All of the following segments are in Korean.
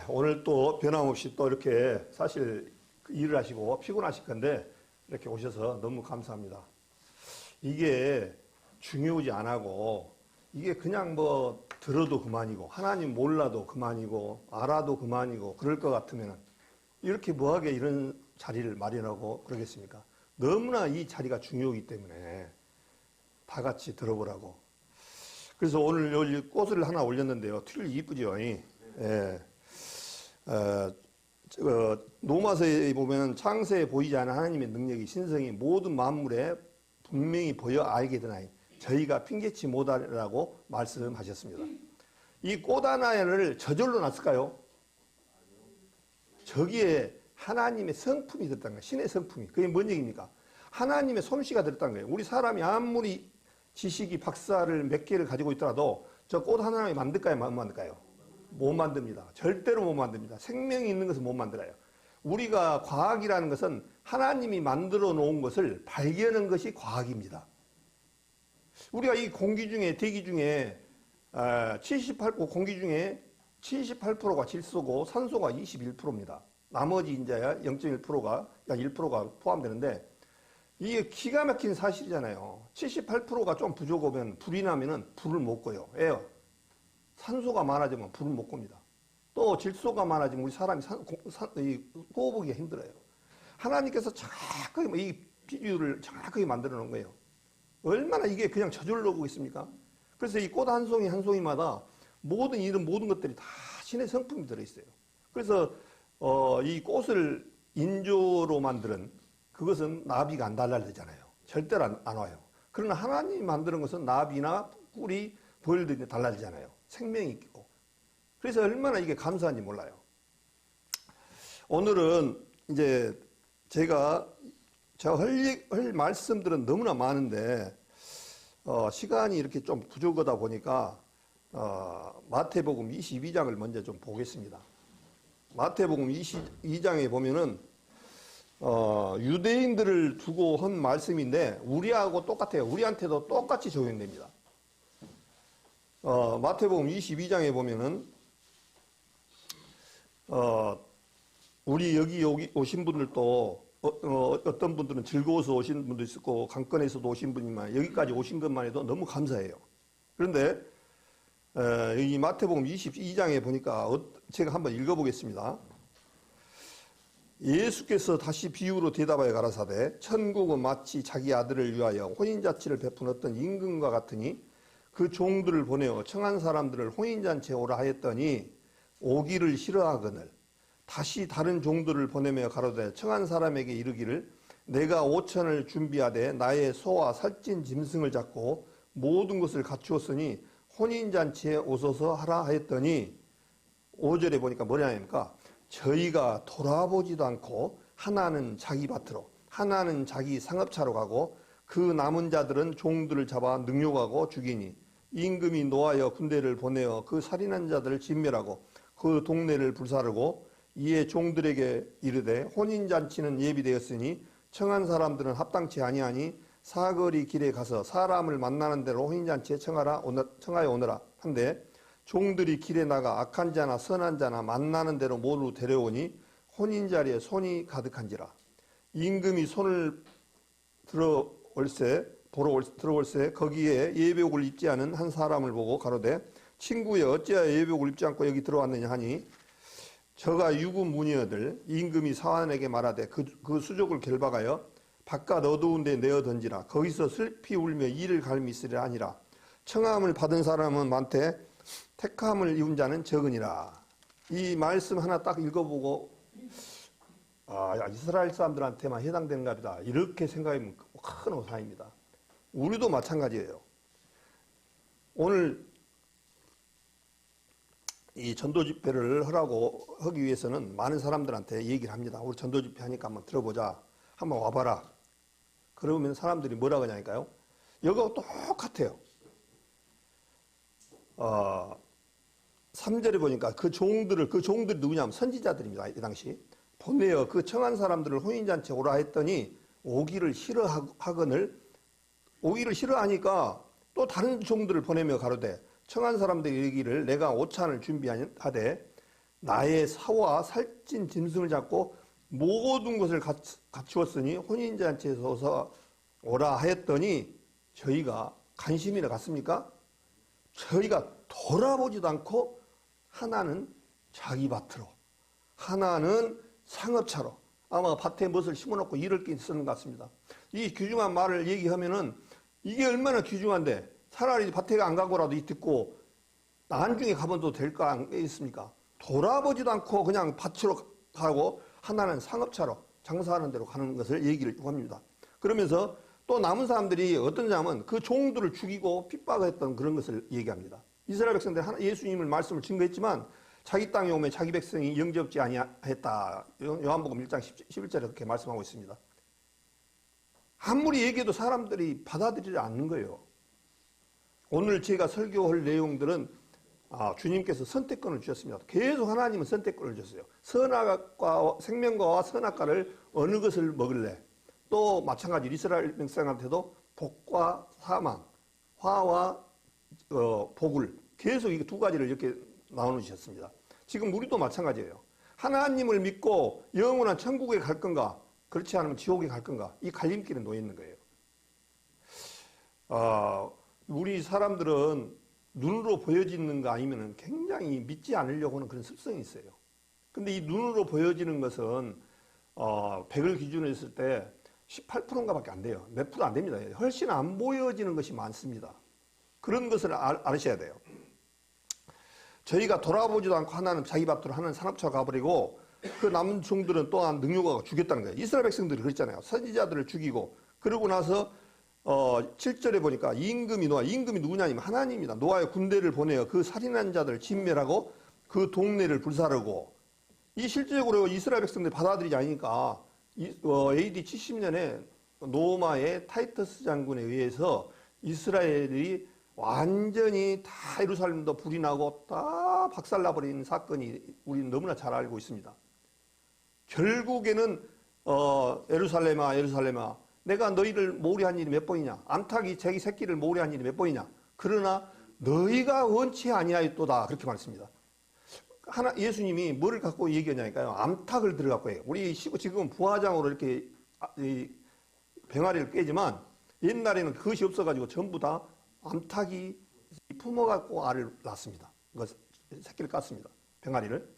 오늘 또 변함없이 또 이렇게 사실 일을 하시고 피곤하실 건데 이렇게 오셔서 너무 감사합니다. 이게 중요하지 안 하고 이게 그냥 뭐 들어도 그만이고 하나님 몰라도 그만이고 알아도 그만이고 그럴 것 같으면 이렇게 뭐하게 이런 자리를 마련하고 그러겠습니까? 너무나 이 자리가 중요하기 때문에 다 같이 들어보라고. 그래서 오늘 여기 꽃을 하나 올렸는데요. 튤립 이쁘죠? 예. 로마서에 보면 창세에 보이지 않은 하나님의 능력이 신성이 모든 만물에 분명히 보여 알게 되나니 저희가 핑계치 못하라고 말씀하셨습니다. 이 꽃 하나를 저절로 났을까요? 저기에 하나님의 성품이 들었다는 거예요. 신의 성품이. 그게 뭔 얘기입니까? 하나님의 솜씨가 들었다는 거예요. 우리 사람이 아무리 지식이 박사를 몇 개를 가지고 있더라도 저 꽃 하나를 만들까요? 못 만들까요? 못 만듭니다. 절대로 못 만듭니다. 생명이 있는 것은 못 만들어요. 우리가 과학이라는 것은 하나님이 만들어 놓은 것을 발견한 것이 과학입니다. 우리가 이 공기 중에, 대기 중에 78% 공기 중에 78%가 질소고 산소가 21%입니다. 나머지 이제 0.1%가 약 1%가 포함되는데 이게 기가 막힌 사실이잖아요. 78%가 좀 부족하면 불이 나면은 불을 못 꺼요. 왜요? 산소가 많아지면 불을 못 끕니다. 또 질소가 많아지면 우리 사람이 호흡하기가 힘들어요. 하나님께서 정확하게 이 비주를 정확하게 만들어 놓은 거예요. 얼마나 이게 그냥 저절로 오고 있습니까? 그래서 이 꽃 한 송이 한 송이마다 이런 모든 것들이 다 신의 성품이 들어있어요. 그래서 이 꽃을 인조로 만드는 그것은 나비가 안 달라지잖아요. 절대로 안 와요. 그러나 하나님이 만드는 것은 나비나 꿀이 벌들이 달라지잖아요. 생명이 있고. 그래서 얼마나 이게 감사한지 몰라요. 오늘은 이제 제가 할 말씀들은 너무나 많은데 시간이 이렇게 좀 부족하다 보니까 마태복음 22장을 먼저 좀 보겠습니다. 마태복음 22장에 보면은 유대인들을 두고 한 말씀인데 우리하고 똑같아요. 우리한테도 똑같이 적용됩니다. 마태복음 22장에 보면은 우리 여기 오신 분들도 어떤 분들은 즐거워서 오신 분도 있었고 강권에서도 오신 분이지만 여기까지 오신 것만 해도 너무 감사해요. 그런데 여기 마태복음 22장에 보니까 제가 한번 읽어보겠습니다. 예수께서 다시 비유로 대답하여 가라사대 천국은 마치 자기 아들을 위하여 혼인잔치를 베푼 어떤 임금과 같으니 그 종들을 보내어 청한 사람들을 혼인잔치에 오라 하였더니 오기를 싫어하거늘 다시 다른 종들을 보내며 가로되 청한 사람에게 이르기를 내가 5천을 준비하되 나의 소와 살찐 짐승을 잡고 모든 것을 갖추었으니 혼인잔치에 오소서 하라 하였더니 5절에 보니까 뭐냐 합니까? 저희가 돌아보지도 않고 하나는 자기 밭으로 하나는 자기 상업차로 가고 그 남은 자들은 종들을 잡아 능욕하고 죽이니 임금이 노하여 군대를 보내어 그 살인한 자들을 진멸하고 그 동네를 불사르고 이에 종들에게 이르되 혼인잔치는 예비되었으니 청한 사람들은 합당치 아니하니 사거리 길에 가서 사람을 만나는 대로 혼인잔치에 청하여 오너라 한데 종들이 길에 나가 악한 자나 선한 자나 만나는 대로 모두 데려오니 혼인자리에 손이 가득한지라. 임금이 손을 들어올세 거기에 예복을 입지 않은 한 사람을 보고 가로되 친구여 어찌하여 예복을 입지 않고 여기 들어왔느냐 하니 저가 유구무녀들 임금이 사환에게 말하되 그 수족을 결박하여 바깥 어두운 데 내어 던지라. 거기서 슬피 울며 이를 갈미 있으리라 하니라. 청함을 받은 사람은 많되 택함을 입은 자는 적으니라. 이 말씀 하나 딱 읽어보고 이스라엘 사람들한테만 해당되는가 보다 이렇게 생각하면 큰 오산입니다. 우리도 마찬가지예요. 오늘 이 전도 집회를 하기 위해서는 많은 사람들한테 얘기를 합니다. 우리 전도 집회 하니까 한번 들어보자. 한번 와봐라. 그러면 사람들이 뭐라고 하냐니까요. 여기하고 똑같아요. 3절에 보니까 그 종들이 누구냐면 선지자들입니다. 이 당시. 보내어 그 청한 사람들을 혼인잔치에 오라 했더니 오기를 싫어하거늘 오기를 싫어하니까 또 다른 종들을 보내며 가로되 청한 사람들이 이르기를 내가 오찬을 준비하되 나의 사와 살찐 짐승을 잡고 모든 것을 갖추었으니 혼인잔치에서 오라 하였더니 저희가 간심이라 갔습니까? 저희가 돌아보지도 않고 하나는 자기 밭으로, 하나는 상업차로 아마 밭에 무엇을 심어놓고 일을 쓰는 것 같습니다. 이 귀중한 말을 얘기하면은 이게 얼마나 귀중한데 차라리 밭에 안 가고라도 이 듣고 나중에 가봐도 될까 안 있습니까? 돌아보지도 않고 그냥 밭으로 가고 하나는 상업차로 장사하는 대로 가는 것을 얘기를 합니다. 그러면서 또 남은 사람들이 어떠냐면 그 종들을 죽이고 핍박했던 그런 것을 얘기합니다. 이스라엘 백성들 예수님을 말씀을 증거했지만 자기 땅에 오면 자기 백성이 영접지 아니했다. 요한복음 1장 11절에 그렇게 말씀하고 있습니다. 아무리 얘기해도 사람들이 받아들이지 않는 거예요. 오늘 제가 설교할 내용들은 주님께서 선택권을 주셨습니다. 계속 하나님은 선택권을 주셨어요. 선악과 생명과와 선악과를 어느 것을 먹을래? 또 마찬가지로 이스라엘 백성한테도 복과 사망, 화와 복을 계속 이 두 가지를 이렇게 나눠주셨습니다. 지금 우리도 마찬가지예요. 하나님을 믿고 영원한 천국에 갈 건가? 그렇지 않으면 지옥에 갈 건가? 이 갈림길에 놓여 있는 거예요. 우리 사람들은 눈으로 보여지는 거 아니면 굉장히 믿지 않으려고 하는 그런 습성이 있어요. 근데 이 눈으로 보여지는 것은 100을 기준으로 했을 때 18%인가 밖에 안 돼요. 몇 프로 안 됩니다. 훨씬 안 보여지는 것이 많습니다. 그런 것을 아셔야 돼요. 저희가 돌아보지도 않고 하나는 자기 밭으로 하나는 산업차로 가버리고 그 남은 종들은 또한 능욕하고 죽였다는 거예요. 이스라엘 백성들이 그랬잖아요. 선지자들을 죽이고 그러고 나서 7절에 보니까 임금이 누구냐면 하나님입니다. 노아의 군대를 보내어 그 살인한 자들을 진멸하고 그 동네를 불사르고 이 실질적으로 이스라엘 백성들이 받아들이지 않으니까 AD 70년에 로마의 타이터스 장군에 의해서 이스라엘이 완전히 다 예루살렘도 불이 나고 다 박살나버린 사건이 우리는 너무나 잘 알고 있습니다. 결국에는 예루살렘아 내가 너희를 모리한 일이 몇 번이냐? 암탉이 자기 새끼를 모리한 일이 몇 번이냐? 그러나 너희가 원치 아니하였도다 그렇게 말했습니다. 예수님이 뭐를 갖고 얘기하냐니까요. 암탉을 들어갖고 해요. 우리 지금은 부화장으로 이렇게 병아리를 꿰지만 옛날에는 그것이 없어가지고 전부 다 암탉이 품어갖고 알을 낳습니다. 새끼를 깠습니다. 병아리를.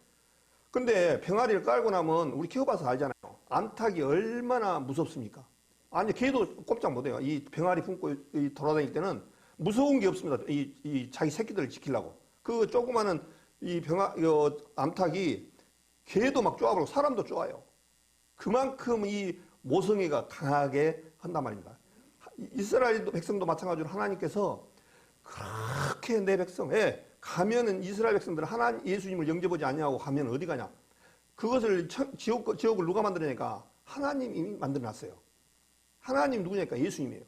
근데 병아리를 깔고 나면 우리 키워봐서 알잖아요. 암탉이 얼마나 무섭습니까? 아니 걔도 꼼짝 못해요. 이 병아리 품고 돌아다닐 때는 무서운 게 없습니다. 이 자기 새끼들을 지키려고. 그 조그마한 이 암탉이 걔도 막 쪼아버리고 사람도 쪼아요. 그만큼 이 모성애가 강하게 한단 말입니다. 이스라엘 백성도 마찬가지로 하나님께서 그렇게 내 백성에 가면은 이스라엘 백성들은 예수님을 영접하지 아니하고 가면 어디 가냐? 그것을 지옥을 누가 만들어내니까 하나님이 만들어놨어요. 하나님 누구냐니까 예수님이에요.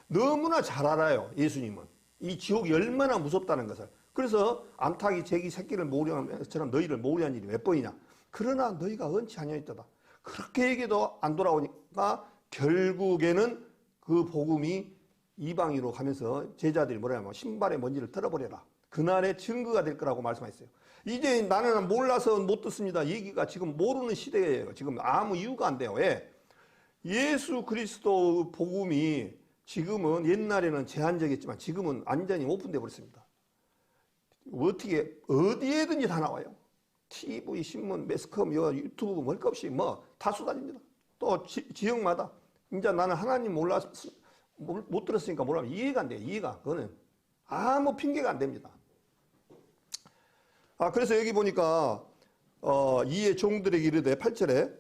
너무나 잘 알아요. 예수님은 이 지옥이 얼마나 무섭다는 것을. 그래서 암탉이 자기 새끼를 모으려는 것처럼 너희를 모으려는 일이 몇 번이냐? 그러나 너희가 언치 아니하였도다. 그렇게 얘기도 안 돌아오니까 결국에는 그 복음이 이방인으로 가면서 제자들이 뭐라냐면 신발의 먼지를 털어버려라. 그날의 증거가 될 거라고 말씀하셨어요. 이제 나는 몰라서 못 듣습니다. 얘기가 지금 모르는 시대예요. 지금 아무 이유가 안 돼요. 왜? 예수 그리스도 복음이 지금은 옛날에는 제한적이었지만 지금은 완전히 오픈되어 버렸습니다. 어떻게 어디에든지 다 나와요. TV, 신문, 매스컴, 유튜브 뭘 것 없이 다 쏟아집니다. 또 지역마다 이제 나는 하나님 몰라서 못 들었으니까 뭐라면 이해가 안 돼요. 이해가. 그거는 아무 핑계가 안 됩니다. 그래서 여기 보니까 이에 종들에게 이르되 8절에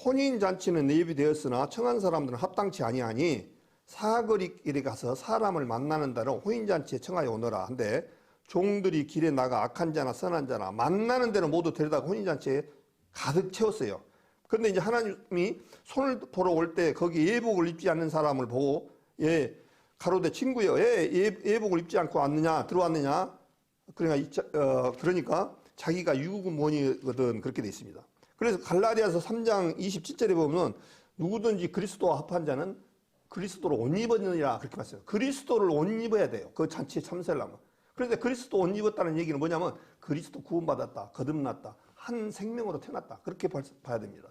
혼인잔치는 예비되었으나 청한 사람들은 합당치 아니하니 사거리길에 가서 사람을 만나는 대로 혼인잔치에 청하여 오너라 한데 종들이 길에 나가 악한 자나 선한 자나 만나는 대로 모두 데려다가 혼인잔치에 가득 채웠어요. 그런데 이제 하나님이 손을 보러 올 때 거기 예복을 입지 않는 사람을 보고 가로되 친구여 예복을 입지 않고 들어왔느냐 그러니까 자기가 유구무원이거든 그렇게 돼 있습니다. 그래서 갈라디아서 3장 27절에 보면 누구든지 그리스도와 합한 자는 그리스도를 옷 입었느니라 그렇게 말했어요. 그리스도를 옷 입어야 돼요. 그 잔치에 참석하려면. 그런데 그리스도 옷 입었다는 얘기는 뭐냐면 그리스도 구원받았다, 거듭났다, 한 생명으로 태어났다. 그렇게 봐야 됩니다.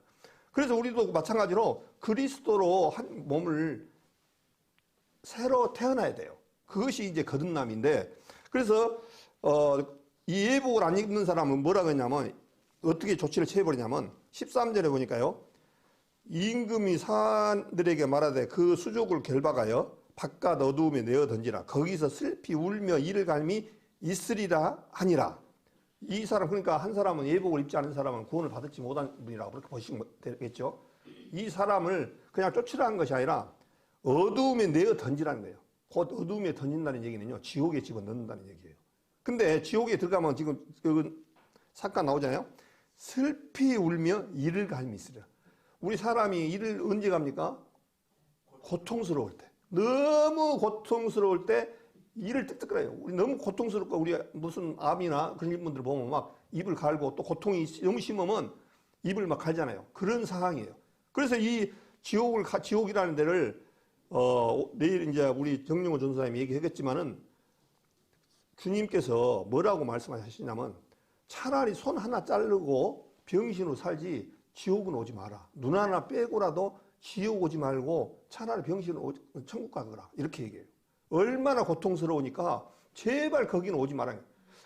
그래서 우리도 마찬가지로 그리스도로 한 몸을 새로 태어나야 돼요. 그것이 이제 거듭남인데, 그래서 이 예복을 안 입는 사람은 뭐라고 했냐면, 어떻게 조치를 취해버리냐면 13절에 보니까요, 임금이 사람들에게 말하되 그 수족을 결박하여 바깥 어두움에 내어 던지라. 거기서 슬피 울며 이를 갈미 있으리라 하니라. 이 사람, 그러니까 한 사람은 예복을 입지 않은 사람은 구원을 받지 못한 분이라고 그렇게 보시면 되겠죠. 이 사람을 그냥 쫓으라는 것이 아니라 어두움에 내어 던지라는 거예요. 곧 어두움에 던진다는 얘기는요, 지옥에 집어넣는다는 얘기예요. 근데 지옥에 들어가면 지금 사건 나오잖아요. 슬피 울며 이를 갈미 있으리라. 우리 사람이 이를 언제 갑니까? 고통스러울 때. 너무 고통스러울 때 이를 뜨뜻거려요. 우리 너무 고통스럽고, 우리 무슨 암이나 그런 분들 보면 막 입을 갈고, 또 고통이 너무 심하면 입을 막 갈잖아요. 그런 상황이에요. 그래서 이 지옥이라는 데를 내일 이제 우리 정용호 전사님이 얘기하겠지만은, 주님께서 뭐라고 말씀하시냐면, 차라리 손 하나 자르고 병신으로 살지 지옥은 오지 마라. 눈 하나 빼고라도 지옥 오지 말고 차라리 병신으로 천국 가거라. 이렇게 얘기해요. 얼마나 고통스러우니까 제발 거기는 오지 마라.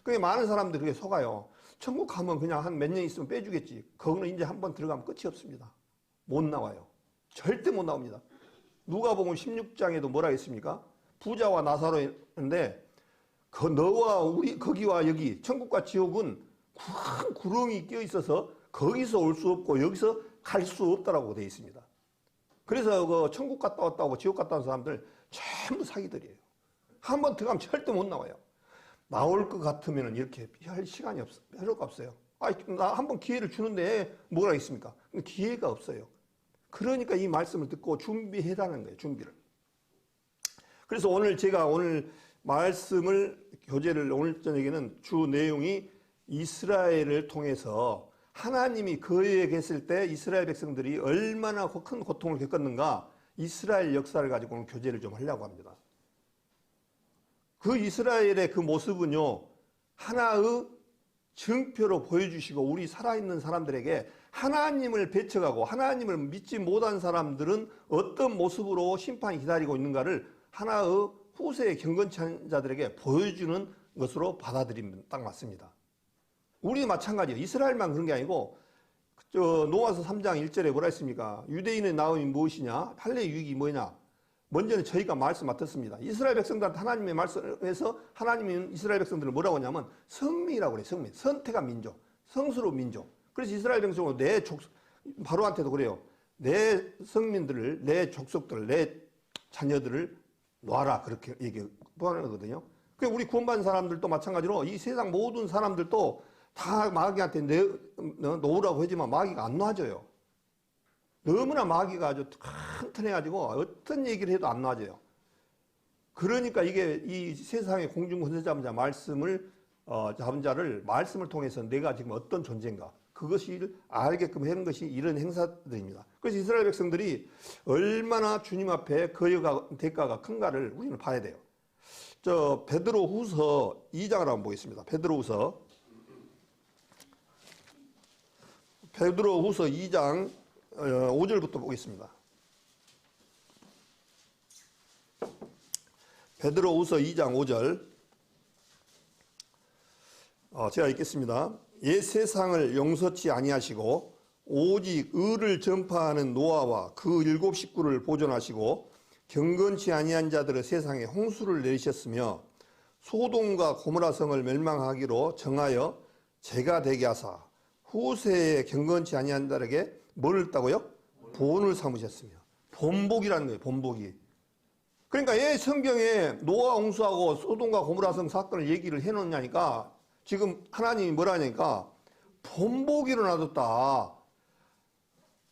그게 많은 사람들이 그게 속아요. 천국 가면 그냥 한 몇 년 있으면 빼주겠지. 거기는 이제 한번 들어가면 끝이 없습니다. 못 나와요. 절대 못 나옵니다. 누가복음 16장에도 뭐라 했습니까? 부자와 나사로인데, 너와 우리 거기와 여기 천국과 지옥은 큰 구렁이 껴 있어서 거기서 올 수 없고 여기서 갈 수 없다라고 되어 있습니다. 그래서 그 천국 갔다 왔다고 지옥 갔다 온 사람들 전부 사기들이에요. 한번 들어가면 절대 못 나와요. 나올 것 같으면 이렇게 할 시간이 필요가 없어요. 나 한번 기회를 주는데 뭐라 있습니까? 기회가 없어요. 그러니까 이 말씀을 듣고 준비해라는 거예요. 준비를. 그래서 제가 오늘 말씀을 교재를 오늘 저녁에는 주 내용이 이스라엘을 통해서 하나님이 거기에 계실 때 이스라엘 백성들이 얼마나 큰 고통을 겪었는가, 이스라엘 역사를 가지고 오늘 교제를 좀 하려고 합니다. 그 이스라엘의 그 모습은요, 하나의 증표로 보여주시고, 우리 살아있는 사람들에게 하나님을 배척하고 하나님을 믿지 못한 사람들은 어떤 모습으로 심판이 기다리고 있는가를 하나의 후세의 경건치 않은 자들에게 보여주는 것으로 받아들이면 딱 맞습니다. 우리도 마찬가지예요. 이스라엘만 그런 게 아니고, 노아서 3장 1절에 뭐라 했습니까? 유대인의 나음이 무엇이냐? 할례 유익이 뭐냐? 먼저는 저희가 말씀 맡았습니다. 이스라엘 백성들한테 하나님의 말씀에서 하나님은 이스라엘 백성들을 뭐라고 하냐면 성민이라고 그래요. 성민. 선택한 민족. 성스러운 민족. 그래서 이스라엘 백성은 바로한테도 그래요. 내 성민들을, 내 족속들을, 내 자녀들을 놔라. 그렇게 얘기하는 거거든요. 우리 구원받은 사람들도 마찬가지로 이 세상 모든 사람들도 다 마귀한테 놓으라고 하지만 마귀가 안 놔줘요. 너무나 마귀가 아주 튼튼해가지고 어떤 얘기를 해도 안 놔줘요. 그러니까 이게 이 세상의 공중권세 잡은 자 말씀을 잡은 자를 말씀을 통해서 내가 지금 어떤 존재인가, 그것을 알게끔 하는 것이 이런 행사들입니다. 그래서 이스라엘 백성들이 얼마나 주님 앞에 그 대가가 큰가를 우리는 봐야 돼요. 베드로후서 2장을 한번 보겠습니다. 베드로후서 2장 5절부터 보겠습니다. 베드로후서 2장 5절. 제가 읽겠습니다. 옛 세상을 용서치 아니하시고 오직 의를 전파하는 노아와 그 7 식구를 보존하시고 경건치 아니한 자들의 세상에 홍수를 내리셨으며 소돔과 고모라 성을 멸망하기로 정하여 죄가 되게 하사 후세에 경건치 아니한 자들에게 뭘 했다고요? 본을 삼으셨으며. 본복이라는 거예요. 본복이. 그러니까 왜 성경에 노아 홍수하고 소돔과 고모라 성 사건을 얘기를 해놓냐니까, 지금 하나님이 뭐라 하냐니까 본복이 일어나졌다.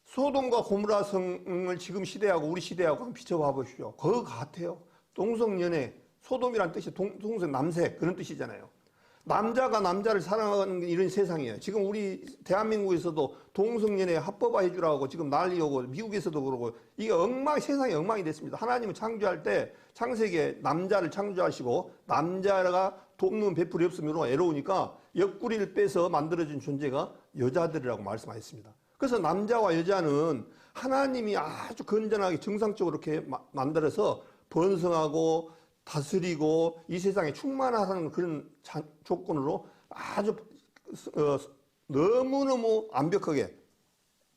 소돔과 고모라 성을 지금 시대하고 우리 시대하고 한번 비춰봐 보십시오. 그거 같아요. 동성연애, 소돔이란 뜻이 동성 남색 그런 뜻이잖아요. 남자가 남자를 사랑하는 이런 세상이에요. 지금 우리 대한민국에서도 동성연애 합법화 해주라고 지금 난리 오고, 미국에서도 그러고, 이게 세상이 엉망이 됐습니다. 하나님은 창조할 때 창세기에 남자를 창조하시고 남자가 돕는 베풀이 없으므로 외로우니까 옆구리를 빼서 만들어진 존재가 여자들이라고 말씀하셨습니다. 그래서 남자와 여자는 하나님이 아주 건전하게 정상적으로 이렇게 만들어서 번성하고 다스리고 이 세상에 충만하다는 그런 조건으로 아주 너무너무 완벽하게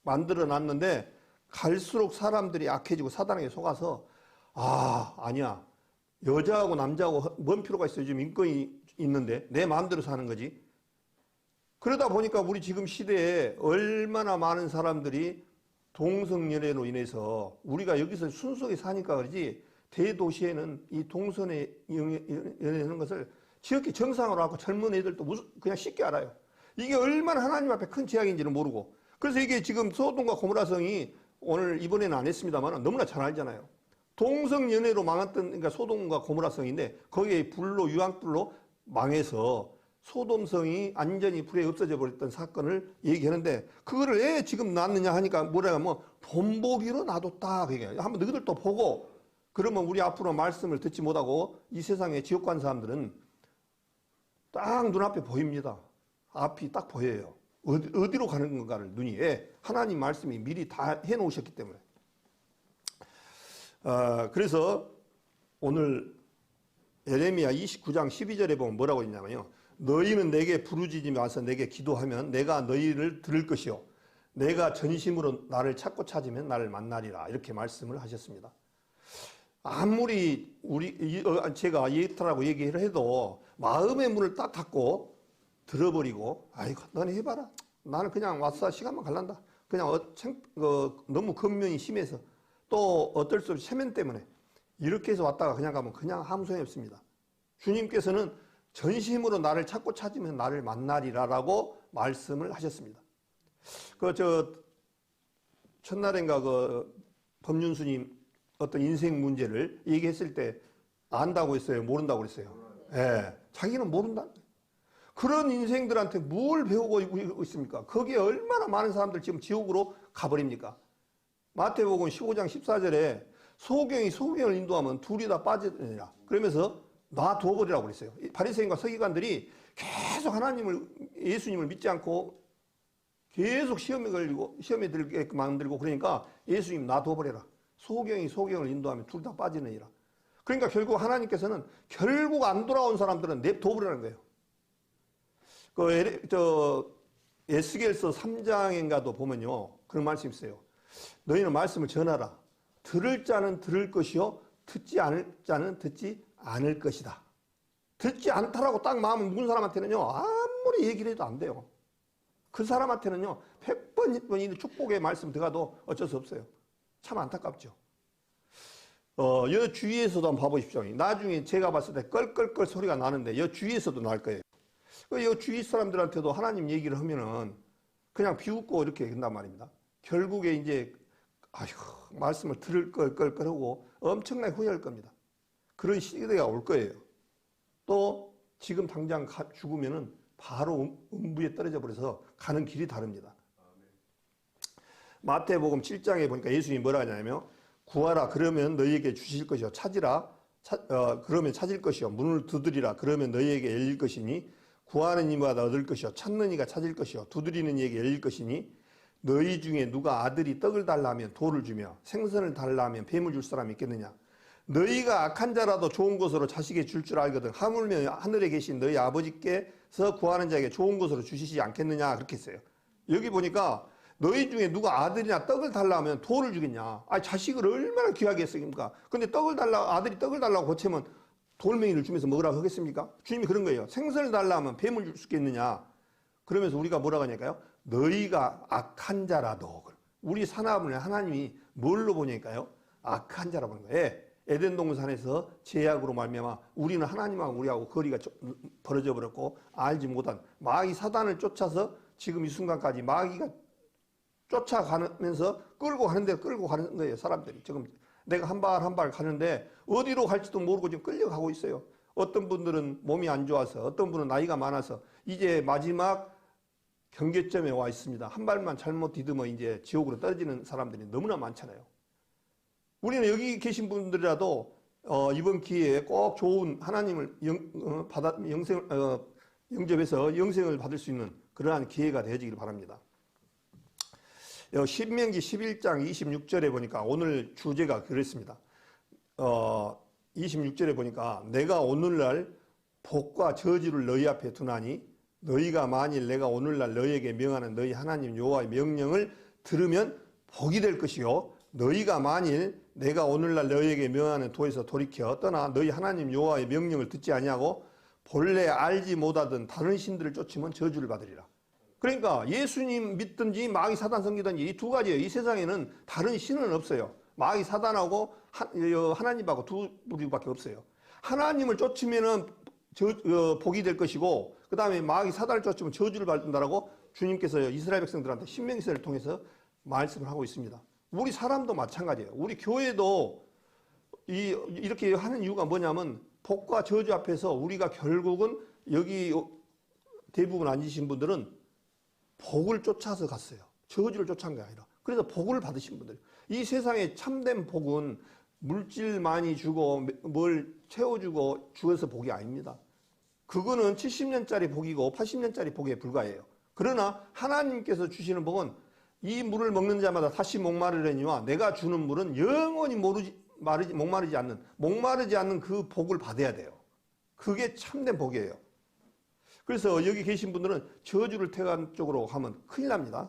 만들어 놨는데 갈수록 사람들이 약해지고 사단에게 속아서 아니야. 여자하고 남자하고 뭔 필요가 있어요. 지금 인권이 있는데 내 마음대로 사는 거지. 그러다 보니까 우리 지금 시대에 얼마나 많은 사람들이 동성연애로 인해서 우리가 여기서 순수하게 사니까 그러지 대도시에는 이 동성애 연애하는 것을 지극히 정상으로 하고 젊은 애들도 그냥 쉽게 알아요. 이게 얼마나 하나님 앞에 큰 죄악인지는 모르고. 그래서 이게 지금 소돔과 고모라성이 오늘 이번에는 안 했습니다만 너무나 잘 알잖아요. 동성연애로 망했던 그러니까 소돔과 고모라성인데 거기에 불로 유황불로 망해서 소돔성이 완전히 불에 없어져 버렸던 사건을 얘기하는데 그거를 왜 지금 놨느냐 하니까 뭐라 뭐 본보기로 놔뒀다. 그게 한번 너희들 또 보고 그러면 우리 앞으로 말씀을 듣지 못하고 이 세상에 지옥 간 사람들은 딱 눈앞에 보입니다. 앞이 딱 보여요. 어디로 가는 건가를 눈이 하나님 말씀이 미리 다 해놓으셨기 때문에. 그래서 오늘 예레미야 29장 12절에 보면 뭐라고 있냐면요. 너희는 내게 부르짖으며 와서 내게 기도하면 내가 너희를 들을 것이요. 내가 전심으로 나를 찾고 찾으면 나를 만나리라. 이렇게 말씀을 하셨습니다. 아무리 제가 예타라고 얘기를 해도 마음의 문을 딱 닫고 들어버리고 아이고 너네 해봐라. 나는 그냥 와서 시간만 갈란다. 그냥 너무 겉면이 심해서 또 어쩔 수 없이 체면 때문에 이렇게 해서 왔다가 그냥 가면 그냥 아무 소용이 없습니다. 주님께서는 전심으로 나를 찾고 찾으면 나를 만나리라라고 말씀을 하셨습니다. 첫날인가 법륜스님 어떤 인생 문제를 얘기했을 때 안다고 했어요? 모른다고 했어요? 자기는 모른다. 그런 인생들한테 뭘 배우고 있습니까? 거기에 얼마나 많은 사람들 지금 지옥으로 가버립니까? 마태복음 15장 14절에 소경을 인도하면 둘이 다 빠지느니라. 그러면서 놔둬버리라고 그랬어요. 바리새인과 서기관들이 계속 예수님을 믿지 않고 계속 시험에 들게끔 만들고 그러니까 예수님 놔둬버려라. 소경을 인도하면 둘 다 빠지느니라. 그러니까 결국 하나님께서는 결국 안 돌아온 사람들은 냅둬버리라는 거예요. 에스겔서 3장인가도 보면요. 그런 말씀이 있어요. 너희는 말씀을 전하라. 들을 자는 들을 것이요. 듣지 않을 자는 듣지 않을 것이다. 듣지 않다라고 딱 마음을 묵은 사람한테는요. 아무리 얘기를 해도 안 돼요. 그 사람한테는요. 100번 축복의 말씀 들어가도 어쩔 수 없어요. 참 안타깝죠. 여 주위에서도 한번 봐보십시오. 나중에 제가 봤을 때 껄껄껄 소리가 나는데 여 주위에서도 날 거예요. 여 주위 사람들한테도 하나님 얘기를 하면은 그냥 비웃고 이렇게 한단 말입니다. 결국에 이제 말씀을 들을 껄껄껄하고 엄청나게 후회할 겁니다. 그런 시대가 올 거예요. 또 지금 당장 죽으면은 바로 음부에 떨어져 버려서 가는 길이 다릅니다. 마태복음 7장에 보니까 예수님이 뭐라 하냐면 구하라 그러면 너희에게 주실 것이요 찾으라 그러면 찾을 것이요 문을 두드리라 그러면 너희에게 열릴 것이니 구하는 이마다 얻을 것이요 찾는 이가 찾을 것이요 두드리는 이에게 열릴 것이니 너희 중에 누가 아들이 떡을 달라 하면 돌을 주며 생선을 달라 하면 뱀을 줄 사람이 있겠느냐. 너희가 악한 자라도 좋은 것으로 자식에게 줄 줄 알거든 하물며 하늘에 계신 너희 아버지께서 구하는 자에게 좋은 것으로 주시지 않겠느냐 그렇게 했어요. 여기 보니까 너희 중에 누가 아들이나 떡을 달라 하면 돌을 주겠냐. 자식을 얼마나 귀하게 했습니까? 근데 아들이 떡을 달라고 고치면 돌멩이를 주면서 먹으라고 하겠습니까? 주님이 그런 거예요. 생선을 달라 하면 뱀을 줄 수 있겠느냐. 그러면서 우리가 뭐라고 하냐까요? 너희가 악한 자라도. 우리 사나움을 하나님이 뭘로 보니까요? 악한 자라고 보는 거예요. 에덴 동산에서 제약으로 말미암아 우리는 하나님하고 우리하고 거리가 벌어져 버렸고 알지 못한 마귀 사단을 쫓아서 지금 이 순간까지 마귀가 쫓아가면서 끌고 가는 데 끌고 가는 거예요. 사람들이 지금 내가 한 발 한 발 가는데 어디로 갈지도 모르고 지금 끌려가고 있어요. 어떤 분들은 몸이 안 좋아서 어떤 분은 나이가 많아서 이제 마지막 경계점에 와 있습니다. 한 발만 잘못 디디면 이제 지옥으로 떨어지는 사람들이 너무나 많잖아요. 우리는 여기 계신 분들이라도 이번 기회에 꼭 좋은 하나님을 영접해서 영생을 받을 수 있는 그러한 기회가 되어지기를 바랍니다. 신명기 11장 26절에 보니까 오늘 주제가 그랬습니다. 26절에 보니까 내가 오늘날 복과 저주를 너희 앞에 두나니 너희가 만일 내가 오늘날 너희에게 명하는 너희 하나님 여호와의 명령을 들으면 복이 될 것이요 너희가 만일 내가 오늘날 너희에게 명하는 도에서 돌이켜 떠나 너희 하나님 여호와의 명령을 듣지 아니하고 본래 알지 못하던 다른 신들을 쫓으면 저주를 받으리라. 그러니까 예수님 믿든지 마귀 사단 섬기든지 이 두 가지예요. 이 세상에는 다른 신은 없어요. 마귀 사단하고 하나님하고 두 부류밖에 없어요. 하나님을 쫓으면은 복이 될 것이고 그 다음에 마귀 사단을 쫓으면 저주를 받는다라고 주님께서 이스라엘 백성들한테 신명기서를 통해서 말씀을 하고 있습니다. 우리 사람도 마찬가지예요. 우리 교회도 이렇게 하는 이유가 뭐냐면 복과 저주 앞에서 우리가 결국은 여기 대부분 앉으신 분들은 복을 쫓아서 갔어요. 저주를 쫓아간 게 아니라. 그래서 복을 받으신 분들. 이 세상에 참된 복은 물질 많이 주고 뭘 채워주고 주어서 복이 아닙니다. 그거는 70년짜리 복이고 80년짜리 복에 불과해요. 그러나 하나님께서 주시는 복은 이 물을 먹는 자마다 다시 목마르려니와 내가 주는 물은 영원히 목마르지 않는 그 복을 받아야 돼요. 그게 참된 복이에요. 그래서 여기 계신 분들은 저주를 택한 쪽으로 하면 큰일 납니다.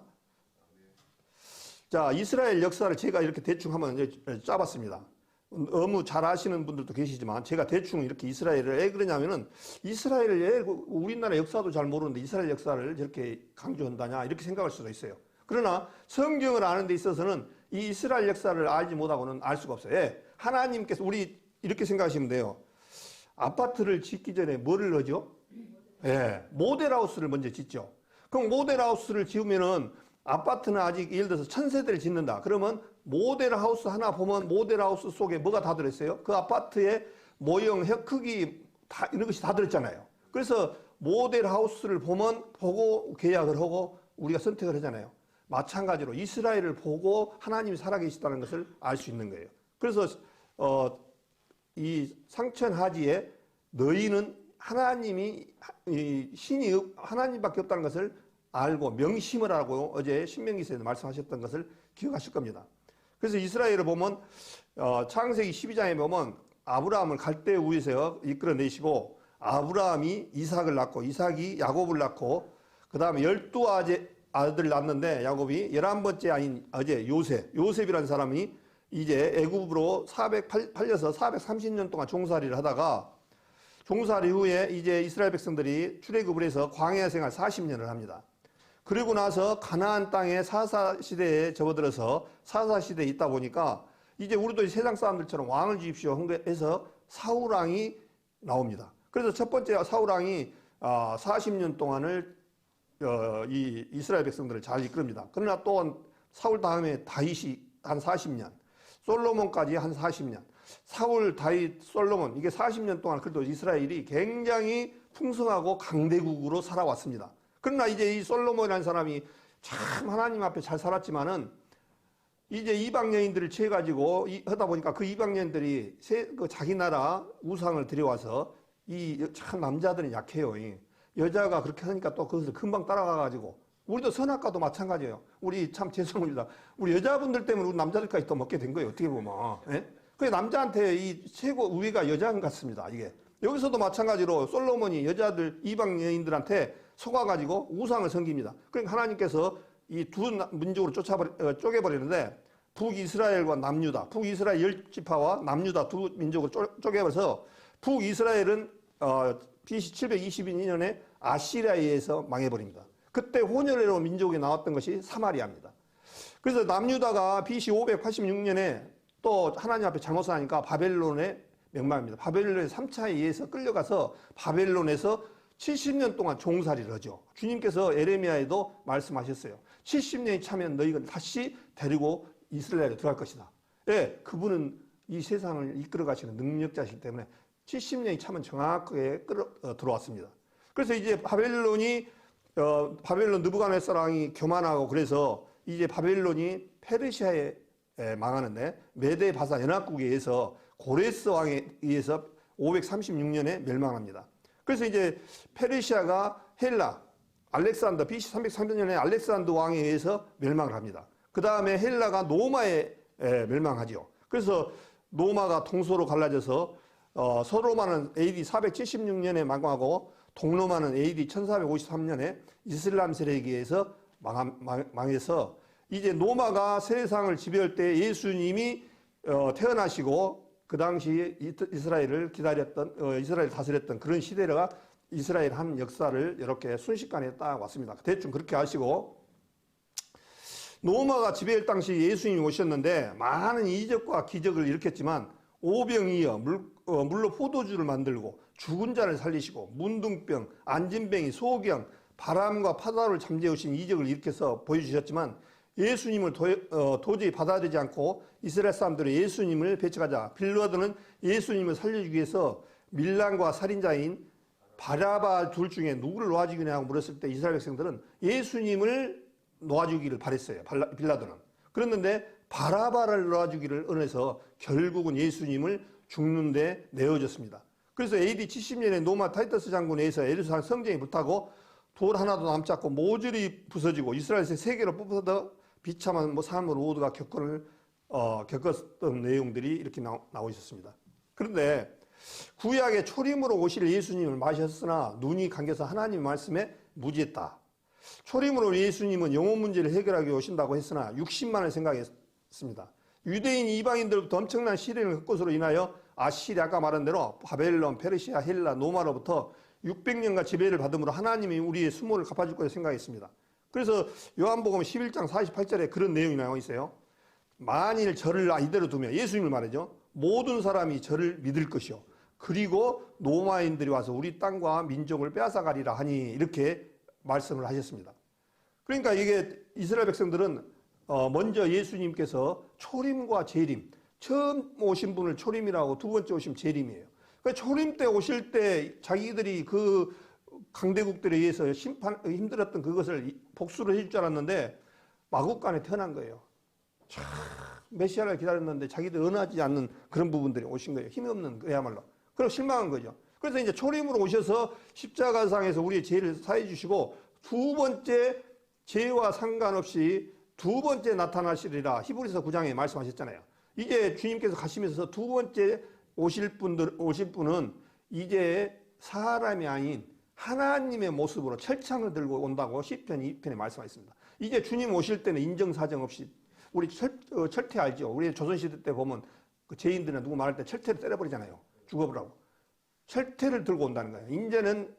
자, 이스라엘 역사를 제가 이렇게 대충 한번 짜봤습니다. 너무 잘 아시는 분들도 계시지만 제가 대충 이렇게 이스라엘을 왜 그러냐면은 이스라엘을 왜 우리나라 역사도 잘 모르는데 이스라엘 역사를 저렇게 강조한다냐 이렇게 생각할 수도 있어요. 그러나 성경을 아는 데 있어서는 이 이스라엘 역사를 알지 못하고는 알 수가 없어요. 예, 하나님께서 우리 이렇게 생각하시면 돼요. 아파트를 짓기 전에 뭐를 넣죠? 예, 모델하우스를 먼저 짓죠. 그럼 모델하우스를 지으면은 아파트는 아직 예를 들어서 1000세대를 짓는다. 그러면 모델하우스 하나 보면 모델하우스 속에 뭐가 다 들어있어요? 그 아파트의 모형, 크기 다 이런 것이 다 들었잖아요. 그래서 모델하우스를 보고 계약을 하고 우리가 선택을 하잖아요. 마찬가지로 이스라엘을 보고 하나님이 살아계시다는 것을 알 수 있는 거예요. 그래서 이 상천하지에 너희는 하나님이 신이 하나님밖에 없다는 것을 알고 명심을 하고 어제 신명기서에서 말씀하셨던 것을 기억하실 겁니다. 그래서 이스라엘을 보면 창세기 12장에 보면 아브라함을 갈대 우에서 이끌어내시고 아브라함이 이삭을 낳고 이삭이 야곱을 낳고 그 다음에 12아들 낳는데 야곱이 11번째 아인 어제 요셉이라는 사람이 이제 애굽으로 팔려서 430년 동안 종살이를 하다가 종살이 후에 이제 이스라엘 백성들이 출애굽을 해서 광야 생활 40년을 합니다. 그리고 나서 가나안 땅에 사사시대에 접어들어서 사사시대에 있다 보니까 이제 우리도 세상 사람들처럼 왕을 주십시오 해서 사울왕이 나옵니다. 그래서 첫 번째 사울왕이 40년 동안을 이 이스라엘 백성들을 잘 이끌습니다. 그러나 또 사울 다음에 다윗이 한 40년, 솔로몬까지 한 40년, 사울, 다윗, 솔로몬 이게 40년 동안 그래도 이스라엘이 굉장히 풍성하고 강대국으로 살아왔습니다. 그러나 이제 이 솔로몬이라는 사람이 참 하나님 앞에 잘 살았지만은 이제 이방 여인들을 취해가지고 하다 보니까 그 이방 여인들이 자기 나라 우상을 들여와서 이 참 남자들은 약해요. 여자가 그렇게 하니까 또 그것을 금방 따라가가지고 우리도 선악과도 마찬가지예요. 우리 참 죄송합니다. 우리 여자분들 때문에 우리 남자들까지 또 먹게 된 거예요. 어떻게 보면. 예? 그래서 남자한테 이 최고 우위가 여자 같습니다. 이게 여기서도 마찬가지로 솔로몬이 여자들 이방 여인들한테 속아가지고 우상을 섬깁니다. 그러니까 하나님께서 이 두 민족으로 쪼개버리는데 북이스라엘과 남유다, 북이스라엘 10지파와 남유다 두 민족으로 쪼개버려서 북이스라엘은 BC 722년에 아시리아에 의해서 망해버립니다. 그때 혼혈의 민족이 나왔던 것이 사마리아입니다. 그래서 남유다가 BC 586년에 또 하나님 앞에 잘못을 하니까 바벨론에 멸망합니다. 바벨론의 3차에 의해서 끌려가서 바벨론에서 70년 동안 종살이를 하죠. 주님께서 에레미야에도 말씀하셨어요. 70년이 차면 너희가 다시 데리고 이스라엘에 들어갈 것이다. 예, 그분은 이 세상을 이끌어 가시는 능력자시기 때문에 70년이 차면 정확하게 들어왔습니다. 그래서 이제 바벨론 느부갓네살왕이 교만하고 그래서 이제 바벨론이 페르시아에 망하는데 메데 바사 연합국에 의해서 고레스 왕에 의해서 536년에 멸망합니다. 그래서 이제 페르시아가 헬라, 알렉산더, BC 303년에 알렉산더 왕에 의해서 멸망을 합니다. 그 다음에 헬라가 노마에 멸망하죠. 그래서 노마가 동서로 갈라져서 서로마는 AD 476년에 망하고 동로마는 AD 1453년에 이슬람 세력에 의해서 망해서 이제 노마가 세상을 지배할 때 예수님이 태어나시고 그 당시 이스라엘을 기다렸던 이스라엘 다스렸던 그런 시대가 이스라엘 한 역사를 이렇게 순식간에 딱 왔습니다. 대충 그렇게 아시고 노마가 지배할 당시 예수님이 오셨는데 많은 이적과 기적을 일으켰지만 오병이어 물로 포도주를 만들고 죽은 자를 살리시고 문둥병, 안진뱅이, 소경, 바람과 파도를 잠재우신 이적을 일으켜서 보여주셨지만 예수님을 도저히 받아들이지 않고 이스라엘 사람들이 예수님을 배척하자 빌라도는 예수님을 살려주기 위해서 밀란과 살인자인 바라바 둘 중에 누구를 놓아주기냐고 물었을 때 이스라엘 백성들은 예수님을 놓아주기를 바랬어요. 빌라도는. 그랬는데 바라바를 놓아주기를 원해서 결국은 예수님을 죽는데 내어줬습니다. 그래서 AD 70년에 노마 타이터스 장군에 의해서 예루살렘 성전이 불타고 돌 하나도 남지 않고 모조리 부서지고 이스라엘에서 세계로 뽑혀서 비참한 삶을 모두가 겪었던 내용들이 이렇게 나오 있었습니다. 그런데 구약의 초림으로 오실 예수님을 마셨으나 눈이 감겨서 하나님 말씀에 무지했다. 초림으로 예수님은 영혼 문제를 해결하기 오신다고 했으나 60만을 생각했습니다. 유대인 이방인들부터 엄청난 시련을 겪고서로 인하여 아시리 아까 말한 대로 바벨론, 페르시아, 헬라, 노마로부터 600년간 지배를 받음으로 하나님이 우리의 수모를 갚아줄 것을 생각했습니다. 그래서 요한복음 11장 48절에 그런 내용이 나와 있어요. 만일 저를 이대로 두면 예수님을 말이죠. 모든 사람이 저를 믿을 것이요. 그리고 노마인들이 와서 우리 땅과 민족을 빼앗아가리라 하니 이렇게 말씀을 하셨습니다. 그러니까 이게 이스라엘 백성들은 먼저 예수님께서 초림과 재림, 처음 오신 분을 초림이라고 두 번째 오시면 재림이에요. 그러니까 초림 때 오실 때 자기들이 그 강대국들에 의해서 힘들었던 그것을 복수를 해줄 줄 알았는데 마국간에 태어난 거예요. 참 메시아를 기다렸는데 자기들 은하지 않는 그런 부분들이 오신 거예요. 힘이 없는 그야말로. 그럼 실망한 거죠. 그래서 이제 초림으로 오셔서 십자가상에서 우리의 죄를 사해 주시고 두 번째 죄와 상관없이 두 번째 나타나시리라 히브리서 9장에 말씀하셨잖아요. 이제 주님께서 가시면서 두 번째 오실 분은 이제 사람이 아닌 하나님의 모습으로 철창을 들고 온다고 시편 2편에 말씀하셨습니다. 이제 주님 오실 때는 인정사정 없이 우리 철퇴 알죠? 우리 조선시대 때 보면 그 죄인들은 누구 말할 때 철퇴를 때려버리잖아요. 죽어보라고. 철퇴를 들고 온다는 거예요. 이제는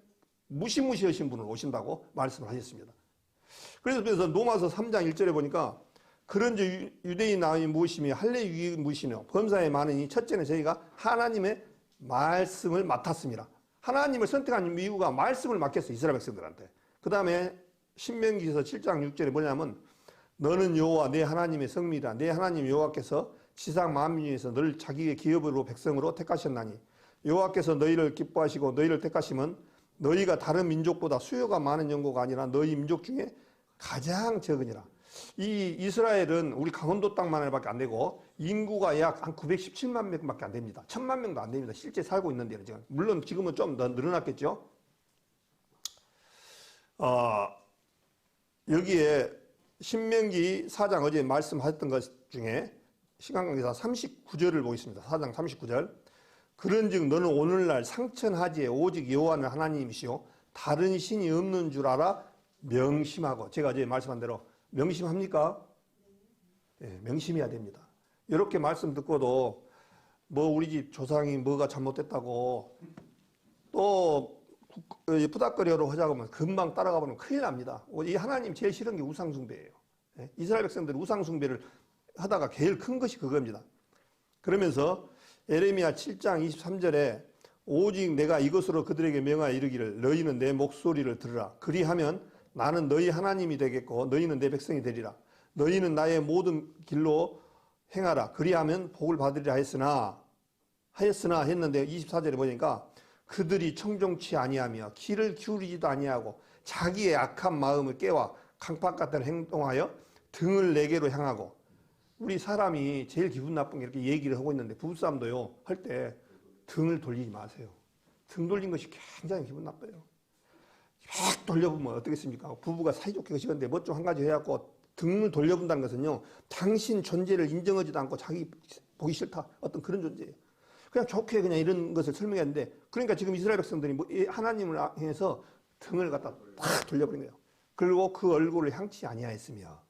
무시무시하신 분을 오신다고 말씀을 하셨습니다. 그래서 로마서 3장 1절에 보니까 그런즉 유대인 나음이 무엇이며 할례 유익이 무엇이며 범사에 많으니 첫째는 저희가 하나님의 말씀을 맡았습니다. 하나님을 선택한 이유가 말씀을 맡겼어요. 이스라엘 백성들한테. 그 다음에 신명기서 7장 6절에 뭐냐면 너는 여호와 내 하나님의 성미라. 내 하나님 여호와께서 지상 만민 중에서 너를 자기의 기업으로 백성으로 택하셨나니 여호와께서 너희를 기뻐하시고 너희를 택하시면 너희가 다른 민족보다 수요가 많은 연고가 아니라 너희 민족 중에 가장 적으니라. 이 이스라엘은 우리 강원도 땅만밖에 안 되고 인구가 약 한 917만 명밖에 안 됩니다. 1000만 명도 안 됩니다. 실제 살고 있는 데는 지금. 물론 지금은 좀 더 늘어났겠죠. 여기에 신명기 4장 어제 말씀하셨던 것 중에 시간관계사 39절을 보겠습니다. 4장 39절. 그런즉 너는 오늘날 상천하지에 오직 여호와는 하나님이시요 다른 신이 없는 줄 알아 명심하고. 제가 어제 말씀한 대로 명심합니까? 네, 명심해야 됩니다. 이렇게 말씀 듣고도 뭐 우리 집 조상이 뭐가 잘못됐다고 또 푸닥거리로 하자고 하면 금방 따라가 보면 큰일 납니다. 이 하나님 제일 싫은 게 우상숭배예요. 네? 이스라엘 백성들이 우상숭배를 하다가 제일 큰 것이 그겁니다. 그러면서 에레미야 7장 23절에 오직 내가 이것으로 그들에게 명하여 이르기를 너희는 내 목소리를 들으라. 그리하면 나는 너희 하나님이 되겠고 너희는 내 백성이 되리라. 너희는 나의 모든 길로 행하라. 그리하면 복을 받으리라 하였으나 했는데 24절에 보니까 그들이 청종치 아니하며 귀를 기울이지도 아니하고 자기의 악한 마음을 깨와 강팍 같은 행동하여 등을 내게로 향하고 우리 사람이 제일 기분 나쁜 게 이렇게 얘기를 하고 있는데 부부싸움도요 할 때 등을 돌리지 마세요. 등 돌린 것이 굉장히 기분 나빠요. 쫙 돌려보면 어떻겠습니까? 부부가 사이좋게 거시건데 뭐 좀 한 가지 해갖고 등을 돌려본다는 것은요 당신 존재를 인정하지도 않고 자기 보기 싫다 어떤 그런 존재예요. 그냥 좋게 그냥 이런 것을 설명했는데 그러니까 지금 이스라엘 백성들이 뭐 하나님을 향해서 등을 갖다 딱 돌려버린 거예요. 그리고 그 얼굴을 향치 아니하였으며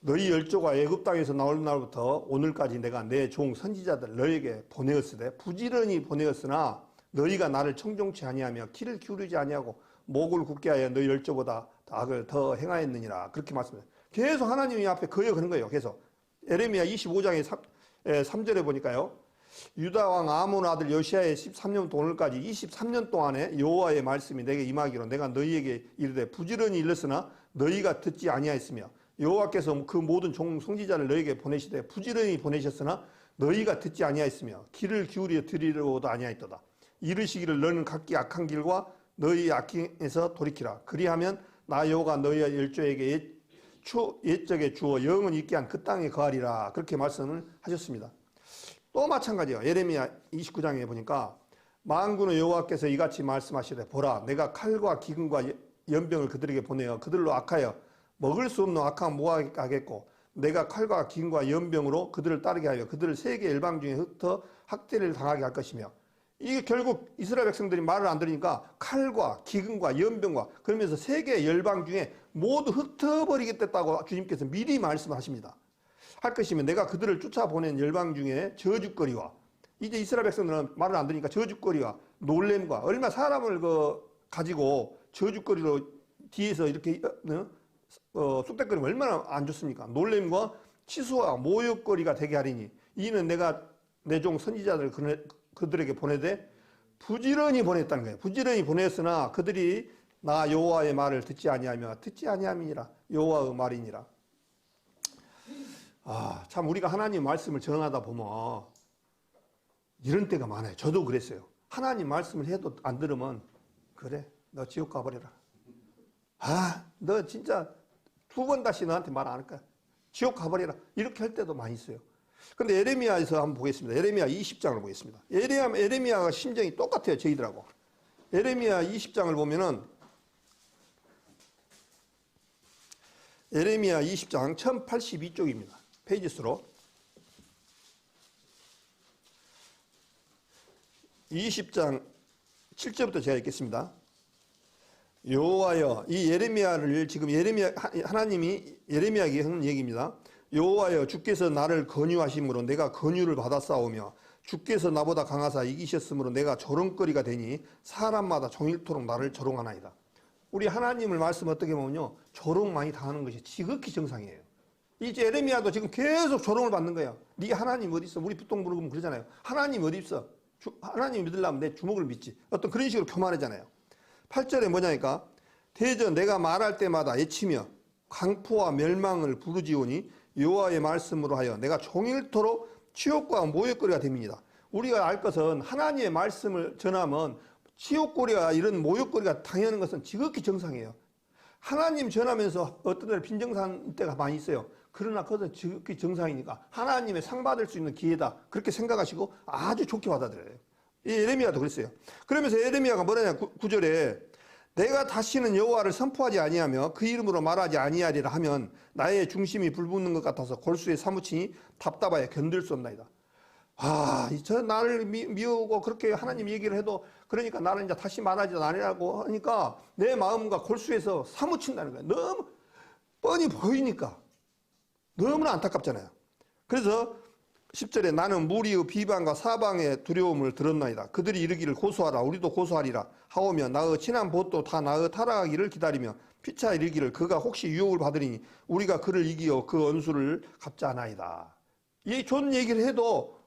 너희 열조가 애굽 땅에서 나올 날부터 오늘까지 내가 내 종 선지자들 너에게 보내었으되 부지런히 보내었으나 너희가 나를 청종치 아니하며 귀를 기울이지 아니하고 목을 굳게 하여 너희 열조보다 악을 더 행하였느니라. 그렇게 말씀해요. 계속 하나님이 앞에 거역하는 거예요. 계속 에레미야 25장의 3절에 보니까요. 유다 왕 아몬 아들 요시야의 13년부터 오늘까지 23년 동안에 여호와의 말씀이 내게 임하기로 내가 너희에게 이르되 부지런히 일렀으나 너희가 듣지 아니하였으며 여호와께서 그 모든 종 성지자를 너희에게 보내시되 부지런히 보내셨으나 너희가 듣지 아니하였으며 귀를 기울여 들으려고도 아니하였도다. 이르시기를 너는 각기 악한 길과 너희 악행에서 돌이키라. 그리하면 나 여호와가 너희 열조에게 옛적에 주어 영원히 있게 한 그 땅에 거하리라. 그렇게 말씀을 하셨습니다. 또 마찬가지예요. 예레미야 29장에 보니까 만군의 여호와께서 이같이 말씀하시되 보라 내가 칼과 기근과 연병을 그들에게 보내어 그들로 악하여 먹을 수 없는 악한 모하게 하겠고 내가 칼과 기근과 연병으로 그들을 따르게 하여 그들을 세계 열방 중에 흩어 학대를 당하게 할 것이며 이게 결국 이스라엘 백성들이 말을 안 들으니까 칼과 기근과 연병과 그러면서 세계 열방 중에 모두 흩어버리겠다고 주님께서 미리 말씀하십니다. 할 것이면 내가 그들을 쫓아보낸 열방 중에 저주거리와 이제 이스라엘 백성들은 말을 안 들으니까 저주거리와 놀램과 얼마 사람을 가지고 저주거리로 뒤에서 이렇게 쑥대거리면 얼마나 안 좋습니까? 놀램과 치수와 모욕거리가 되게 하리니 이는 내가 내 종 선지자들을 그들에게 보내되 부지런히 보냈다는 거예요. 부지런히 보냈으나 그들이 나 여호와의 말을 듣지 아니하며 듣지 아니함이니라. 여호와의 말이니라. 참 우리가 하나님 말씀을 전하다 보면 이런 때가 많아요. 저도 그랬어요. 하나님 말씀을 해도 안 들으면 그래 너 지옥 가버려라. 너 진짜 2번 다시 너한테 말 안 할 거야. 지옥 가버려라. 이렇게 할 때도 많이 있어요. 근데 에레미야에서 한번 보겠습니다. 에레미야 20장을 보겠습니다. 에레미야가 심정이 똑같아요. 저희들하고. 에레미야 20장을 보면은 에레미야 20장 1082쪽입니다. 페이지 수로 20장 7절부터 제가 읽겠습니다. 여호와여 이 예레미야를 지금 하나님이 예레미야에게 하는 얘기입니다. 여호와여 주께서 나를 권유하심으로 내가 권유를 받았사오며 주께서 나보다 강하사 이기셨으므로 내가 조롱거리가 되니 사람마다 종일토록 나를 조롱하나이다. 우리 하나님을 말씀 어떻게 보면요 조롱 많이 당하는 것이 지극히 정상이에요. 이제 에레미야도 지금 계속 조롱을 받는 거예요. 네 하나님 어디 있어? 우리 보통 물어보면 그러잖아요. 하나님 어디 있어? 하나님 믿으려면 내 주먹을 믿지. 어떤 그런 식으로 교만하잖아요. 8절에 뭐냐니까 대저 내가 말할 때마다 애치며 강포와 멸망을 부르지오니 여호와의 말씀으로 하여 내가 종일토록 치욕과 모욕거리가 됩니다. 우리가 알 것은 하나님의 말씀을 전하면 치욕거리와 이런 모욕거리가 당하는 것은 지극히 정상이에요. 하나님 전하면서 어떤 때는 빈정상 때가 많이 있어요. 그러나 그것은 지극히 정상이니까 하나님의 상 받을 수 있는 기회다. 그렇게 생각하시고 아주 좋게 받아들여요. 이 에레미야도 그랬어요. 그러면서 에레미야가 뭐라냐 9절에 내가 다시는 여호와를 선포하지 아니하며 그 이름으로 말하지 아니하리라 하면 나의 중심이 불붙는 것 같아서 골수에 사무치니 답답하여 견딜 수 없나이다. 저 나를 미우고 그렇게 하나님 얘기를 해도 그러니까 나는 이제 다시 말하지 아니라고 하니까 내 마음과 골수에서 사무친다는 거예요. 너무 뻔히 보이니까 너무나 안타깝잖아요. 그래서 10절에 나는 무리의 비방과 사방의 두려움을 들었나이다. 그들이 이르기를 고소하라 우리도 고소하리라 하오며 나의 친한 벗도 다 나의 타락하기를 기다리며 피차 이르기를 그가 혹시 유혹을 받으리니 우리가 그를 이기어 그 언수를 갚자나이다. 이 좋은 얘기를 해도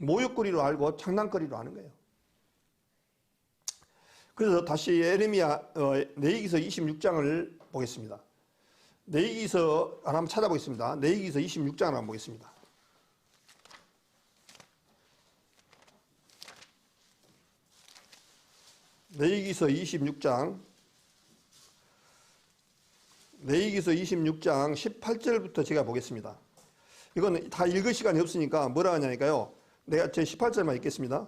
모욕거리로 알고 장난거리로 하는 거예요. 그래서 다시 에레미야 내이기서 26장을 보겠습니다. 내이기서 한번 찾아보겠습니다. 내이기서 26장을 한번 보겠습니다. 내이기서 26장 레위기서 26장 18절부터 제가 보겠습니다. 이건 다 읽을 시간이 없으니까 뭐라 하냐니까요. 내가 제 18절만 읽겠습니다.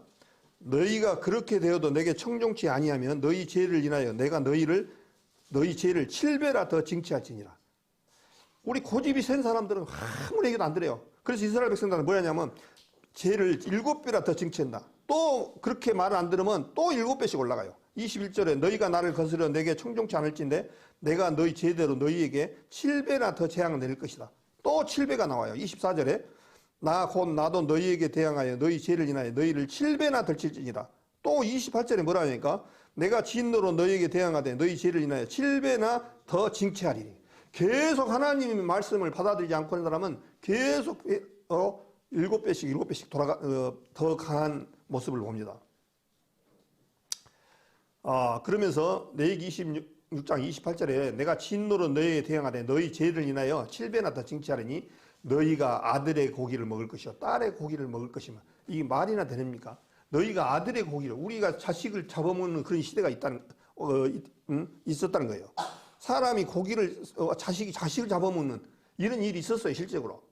너희가 그렇게 되어도 내게 청종치 아니하면 너희 죄를 인하여 내가 너희 죄를 7배나 더 징치할지니라. 우리 고집이 센 사람들은 아무리 얘기도 안 들어요. 그래서 이스라엘 백성들은 뭐냐면 죄를 7배나 더 징치한다. 또 그렇게 말을 안 들으면 또 7배씩 올라가요. 21절에 너희가 나를 거스려 내게 청종치 않을진데 내가 너희 죄대로 너희에게 7배나 더 재앙을 내릴 것이다. 또 7배가 나와요. 24절에 나도 너희에게 대항하여 너희 죄를 인하여 너희를 7배나 더 칠지니라. 또 28절에 뭐라 하니까 내가 진노로 너희에게 대항하되 너희 죄를 인하여 7배나 더 징치하리니. 계속 하나님의 말씀을 받아들이지 않고 있는 사람은 계속 7배씩 더 강한 모습을 봅니다. 그러면서 레위기 26장 28절에 내가 진노로 너희에게 대항하되 너희 죄를 인하여 7배나 더 징치하리니 너희가 아들의 고기를 먹을 것이요 딸의 고기를 먹을 것이면 이게 말이나 되십니까? 너희가 아들의 고기를 우리가 자식을 잡아먹는 그런 시대가 있었다는 거예요. 사람이 고기를 자식을 잡아먹는 이런 일이 있었어요. 실제로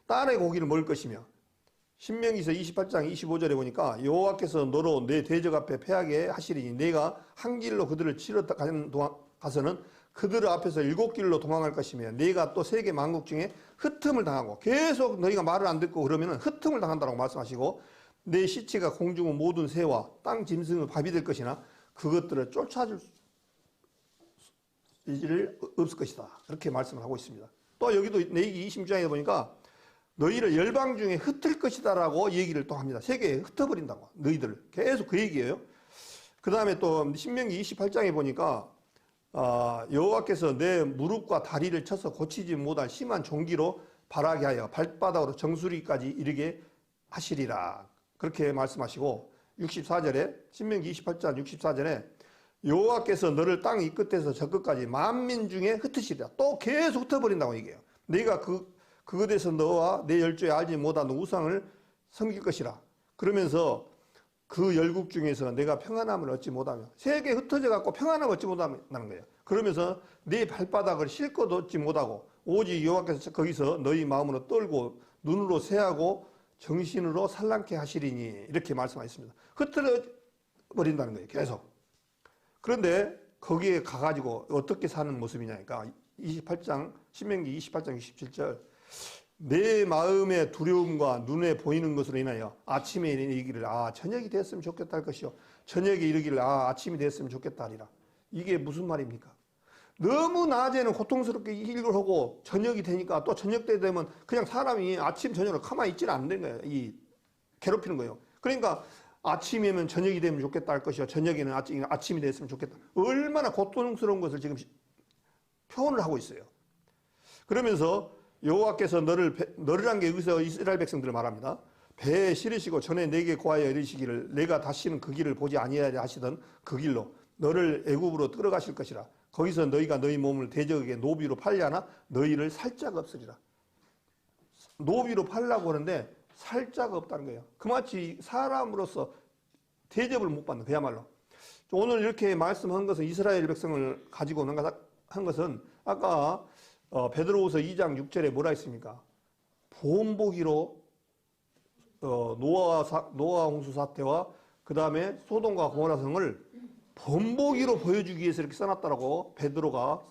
딸의 고기를 먹을 것이며 신명기서 28장 25절에 보니까 여호와께서 너로 내 대적 앞에 패하게 하시리니 내가 한 길로 그들을 치러 가서는 그들 앞에서 7길로 도망할 것이며 내가 또 세계 만국 중에 흩음을 당하고 계속 너희가 말을 안 듣고 그러면 흩음을 당한다고 말씀하시고 내 시체가 공중의 모든 새와 땅 짐승의 밥이 될 것이나 그것들을 쫓아줄 일을 없을 것이다. 그렇게 말씀을 하고 있습니다. 또 여기도 레위기 26장에 보니까 너희를 열방 중에 흩을 것이다라고 얘기를 또 합니다. 세계에 흩어버린다고 너희들을 계속 그 얘기예요. 그 다음에 또 신명기 28장에 보니까 여호와께서 내 무릎과 다리를 쳐서 고치지 못할 심한 종기로 발하게 하여 발바닥으로 정수리까지 이르게 하시리라. 그렇게 말씀하시고 64절에 신명기 28장 64절에 여호와께서 너를 땅 이 끝에서 저 끝까지 만민 중에 흩으시리라. 또 계속 흩어버린다고 얘기해요. 내가 그것에서 너와 내 열조에 알지 못한 우상을 섬길 것이라. 그러면서 그 열국 중에서 내가 평안함을 얻지 못하며 세계에 흩어져 갖고 평안함을 얻지 못한다는 거예요. 그러면서 내 발바닥을 실컷 얻지 못하고 오직 여호와께서 거기서 너희 마음으로 떨고 눈으로 새하고 정신으로 산란케 하시리니 이렇게 말씀하셨습니다. 흩어져 버린다는 거예요. 계속. 그런데 거기에 가가지고 어떻게 사는 모습이냐니까 28장 신명기 28장 67절 내 마음의 두려움과 눈에 보이는 것으로 인하여 아침에 이르기를 저녁이 됐으면 좋겠다 할 것이요 저녁에 이르기를 아침이 됐으면 좋겠다 하리라. 이게 무슨 말입니까? 너무 낮에는 고통스럽게 일을 하고 저녁이 되니까 또 저녁 때 되면 그냥 사람이 아침 저녁을 가만히 있지는 않는 거예요. 괴롭히는 거예요. 그러니까 아침이면 저녁이 되면 좋겠다 할 것이요 저녁에는 아침이 됐으면 좋겠다. 얼마나 고통스러운 것을 지금 표현을 하고 있어요. 그러면서 여호와께서 너를 한 게 여기서 이스라엘 백성들을 말합니다. 배에 실으시고 전에 내게 고하여 이르시기를 내가 다시는 그 길을 보지 아니하려 하시던 그 길로 너를 애굽으로 끌어가실 것이라. 거기서 너희가 너희 몸을 대적에게 노비로 팔려나 너희를 살짝 없으리라. 노비로 팔라고 하는데 살짝 없다는 거예요. 그마치 사람으로서 대접을 못 받는 그야말로. 오늘 이렇게 말씀한 것은 이스라엘 백성을 가지고 한 것은 아까 베드로후서 2장 6절에 뭐라 했습니까? 보온보기로 노아 홍수 사태와 그 다음에 소돔과 고모라 성을 본보기로 보여주기 위해서 이렇게 써놨다라고 베드로가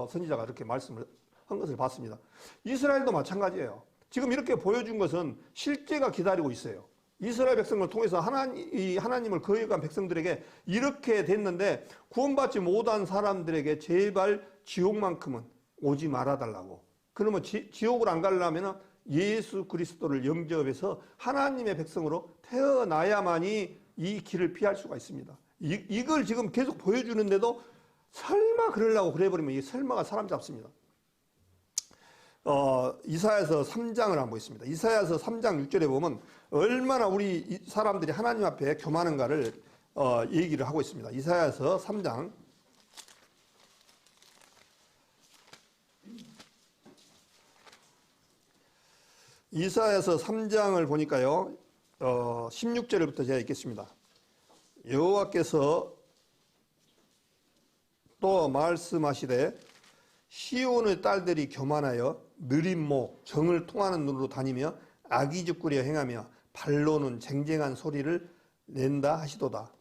선지자가 이렇게 말씀을 한 것을 봤습니다. 이스라엘도 마찬가지예요. 지금 이렇게 보여준 것은 실제가 기다리고 있어요. 이스라엘 백성을 통해서 하나님을 거역한 백성들에게 이렇게 됐는데 구원받지 못한 사람들에게 제발 지옥만큼은 오지 말아달라고. 그러면 지옥을 안 가려면 예수 그리스도를 영접해서 하나님의 백성으로 태어나야만이 이 길을 피할 수가 있습니다. 이걸 지금 계속 보여주는데도 설마 그러려고 그래버리면 이 설마가 사람 잡습니다. 이사야서 3장을 한번 보겠습니다. 이사야서 3장 6절에 보면 얼마나 우리 사람들이 하나님 앞에 교만한가를 얘기를 하고 있습니다. 이사야서 3장 이사야서 3장을 보니까요 16절부터 제가 읽겠습니다. 여호와께서 또 말씀하시되 시온의 딸들이 교만하여 느린 목, 정을 통하는 눈으로 다니며 악의죽거리어 행하며 발로는 쟁쟁한 소리를 낸다 하시도다.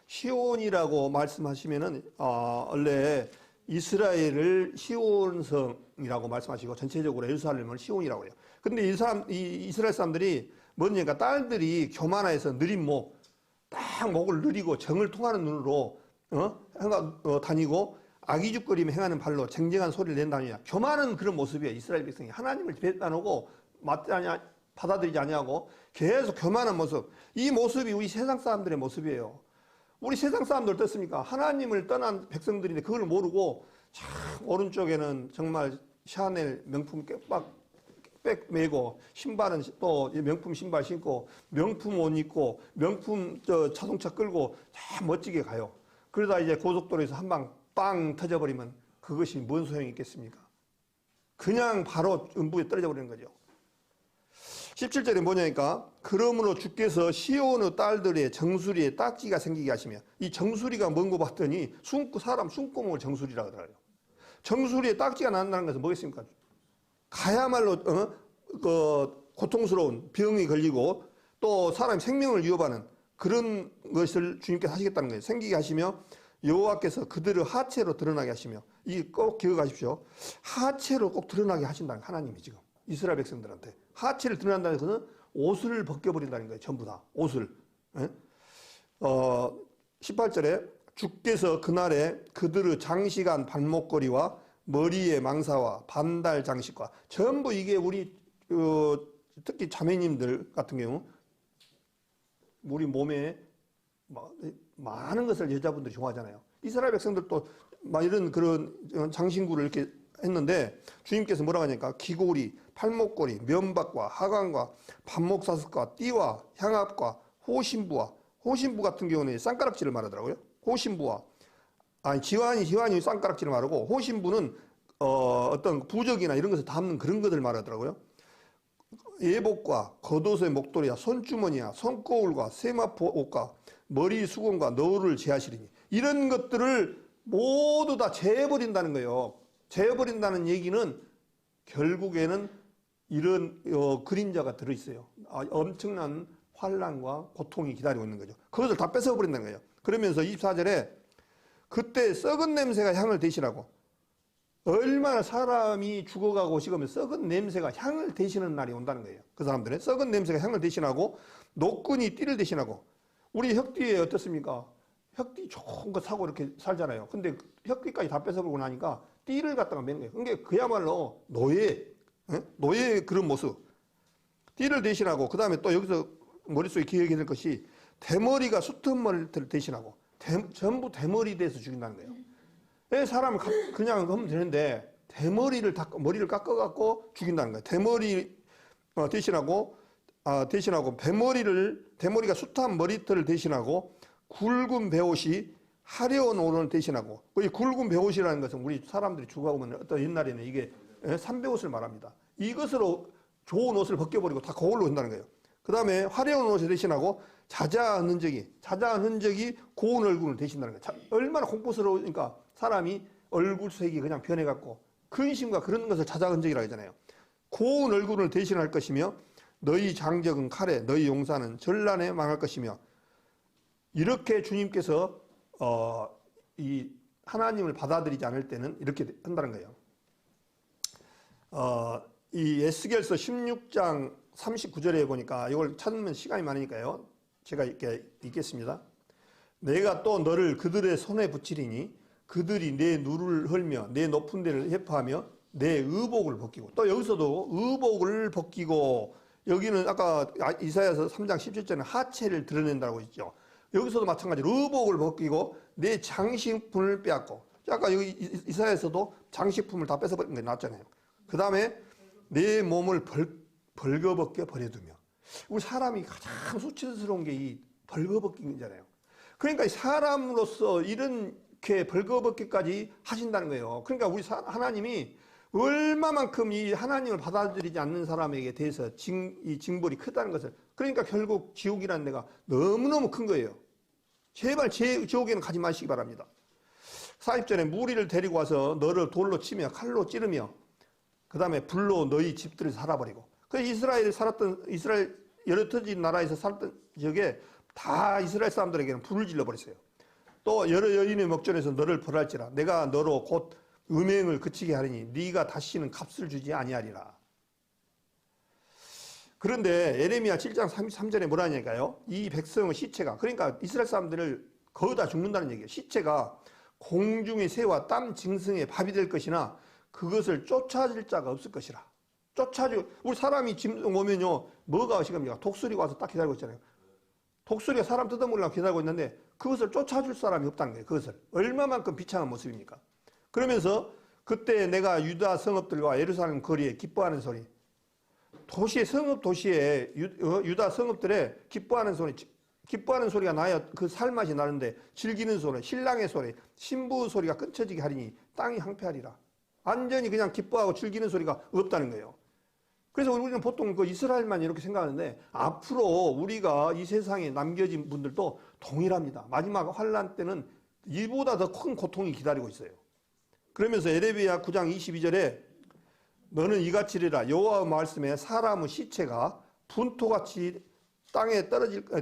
시온이라고 말씀하시면은 원래 이스라엘을 시온성이라고 말씀하시고 전체적으로 예루살렘을 시온이라고 해요. 근데 이 이스라엘 사람들이 뭐냐니까 딸들이 교만해서 느린 목, 딱 목을 느리고 정을 통하는 눈으로 다니고 악의죽거리며 행하는 발로 쟁쟁한 소리를 낸다느냐. 교만한 그런 모습이에요. 이스라엘 백성이 하나님을 배반하고 받아들이지 아니하고 계속 교만한 모습. 이 모습이 우리 세상 사람들의 모습이에요. 우리 세상 사람들 어떻습니까? 하나님을 떠난 백성들인데 그걸 모르고 참 오른쪽에는 정말 샤넬 명품 백 메고 신발은 또 명품 신발 신고 명품 옷 입고 명품 자동차 끌고 참 멋지게 가요. 그러다 이제 고속도로에서 한 방 빵 터져버리면 그것이 뭔 소용이 있겠습니까? 그냥 바로 음부에 떨어져 버리는 거죠. 17절에 뭐냐니까 그러므로 주께서 시온의 딸들의 정수리에 딱지가 생기게 하시며 이 정수리가 뭔고 봤더니 사람 숨구멍을 정수리라고 하더라고요. 정수리에 딱지가 난다는 것은 뭐겠습니까? 가야말로 고통스러운 병이 걸리고 또 사람 생명을 위협하는 그런 것을 주님께서 하시겠다는 거예요. 생기게 하시며 여호와께서 그들을 하체로 드러나게 하시며 이 꼭 기억하십시오. 하체로 꼭 드러나게 하신다는 하나님이 지금 이스라엘 백성들한테 하체를 드러난다는 것은 옷을 벗겨버린다는 거예요. 전부 다 옷을. 18절에 주께서 그날에 그들의 장식한 발목걸이와 머리의 망사와 반달 장식과 전부 이게 우리 특히 자매님들 같은 경우 우리 몸에 많은 것을 여자분들이 좋아하잖아요. 이스라엘 백성들도 이런 그런 장신구를 이렇게 했는데 주님께서 뭐라고 하니까 귀고리, 팔목걸이, 면박과 하관과 반목사슬과 띠와 향압과 호신부 같은 경우는 쌍가락질을 말하더라고요. 호신부와 지환이 쌍가락질을 말하고 호신부는 어떤 부적이나 이런 것을 담는 그런 것을 말하더라고요. 예복과 겉옷의 목도리와 손주머니와 손거울과 세마포 옷과 머리 수건과 너울을 제하시리니 이런 것들을 모두 다 제해버린다는 거예요. 제해버린다는 얘기는 결국에는 이런 그림자가 들어있어요. 엄청난 환난과 고통이 기다리고 있는 거죠. 그것을 다 뺏어버린다는 거예요. 그러면서 24절에 그때 썩은 냄새가 향을 대신하고 얼마나 사람이 죽어가고 식으면 썩은 냄새가 향을 대신하는 날이 온다는 거예요. 그 사람들은 썩은 냄새가 향을 대신하고 노끈이 띠를 대신하고 우리 혁띠에 어떻습니까? 혁띠 좋은 거 사고 이렇게 살잖아요. 근데 혁띠까지 다 뺏어버리고 나니까 띠를 갖다가 매는 거예요. 그게 그야말로 노예의 그런 모습. 띠를 대신하고 그 다음에 또 여기서 머릿속에 기억이 될 것이 대머리가 숱한 머리를 대신하고 전부 대머리 돼서 죽인다는 거예요. 왜 사람을 그냥 하면 되는데 머리를 깎아갖고 죽인다는 거예요. 대머리 대신하고 대머리가 숱한 머리털을 대신하고 굵은 베옷이 화려한 옷을 대신하고 이 굵은 베옷이라는 것은 우리 사람들이 죽어가면 어떤 옛날에는 이게 삼베옷을 말합니다. 이것으로 좋은 옷을 벗겨버리고 다 그걸로 한다는 거예요. 그 다음에 화려한 옷을 대신하고 자자한 흔적이 고운 얼굴을 대신하는 거예요. 얼마나 공포스러우니까 사람이 얼굴색이 그냥 변해갖고 근심과 그런 것을 자자한 흔적이라고 하잖아요. 고운 얼굴을 대신할 것이며 너희 장적은 칼에 너희 용사는 전란에 망할 것이며 이렇게 주님께서 이 하나님을 받아들이지 않을 때는 이렇게 한다는 거예요. 이 에스겔서 16장 39절에 보니까 이걸 찾으면 시간이 많으니까요. 제가 이렇게 읽겠습니다. 내가 또 너를 그들의 손에 붙이리니 그들이 내 누를 헐며 내 높은 데를 해파하며 내 의복을 벗기고 또 여기서도 의복을 벗기고 여기는 아까 이사야서 3장 17절에 하체를 드러낸다고 했죠. 여기서도 마찬가지로 의복을 벗기고 내 장식품을 빼앗고 아까 여기 이사야에서도 장식품을 다 뺏어버린 게 나왔잖아요. 그 다음에 내 몸을 벌거벗겨 버려두며 우리 사람이 가장 수치스러운 게 이 벌거벗기잖아요. 그러니까 사람으로서 이렇게 벌거벗기까지 하신다는 거예요. 그러니까 우리 하나님이 얼마만큼 이 하나님을 받아들이지 않는 사람에게 대해서 이 징벌이 크다는 것을 그러니까 결국 지옥이라는 데가 너무너무 큰 거예요. 제발 지옥에는 가지 마시기 바랍니다. 40절에 무리를 데리고 와서 너를 돌로 치며 칼로 찌르며 그 다음에 불로 너희 집들을 살아버리고. 그 이스라엘 여러 터진 나라에서 살던 지역에 다 이스라엘 사람들에게는 불을 질러버렸어요. 또 여러 여인의 목전에서 너를 벌할지라 내가 너로 곧 음행을 그치게 하리니 네가 다시는 값을 주지 아니하리라. 그런데 에레미야 7장 33절에 뭐라 하냐니까요. 이 백성의 시체가, 그러니까 이스라엘 사람들을 거의 다 죽는다는 얘기예요. 시체가 공중의 새와 땀 짐승의 밥이 될 것이나 그것을 쫓아줄 자가 없을 것이라. 우리 사람이 짐승 오면요, 뭐가 시급니까? 독수리가 와서 딱 기다리고 있잖아요. 독수리가 사람 뜯어먹으려고 기다리고 있는데 그것을 쫓아줄 사람이 없다는 거예요. 그것을. 얼마만큼 비참한 모습입니까? 그러면서 그때 내가 유다 성읍들과 예루살렘 거리에 기뻐하는 소리, 성읍 도시에 유다 성읍들에 기뻐하는 소리가 나야 그 살맛이 나는데 즐기는 소리, 신랑의 소리, 신부 소리가 끊쳐지게 하리니 땅이 황폐하리라. 완전히 그냥 기뻐하고 즐기는 소리가 없다는 거예요. 그래서 우리는 보통 그 이스라엘만 이렇게 생각하는데 앞으로 우리가 이 세상에 남겨진 분들도 동일합니다. 마지막 환란 때는 이보다 더 큰 고통이 기다리고 있어요. 그러면서 에레미야 9장 22절에 너는 이같이 이르라 여호와의 말씀에 사람의 시체가 분토같이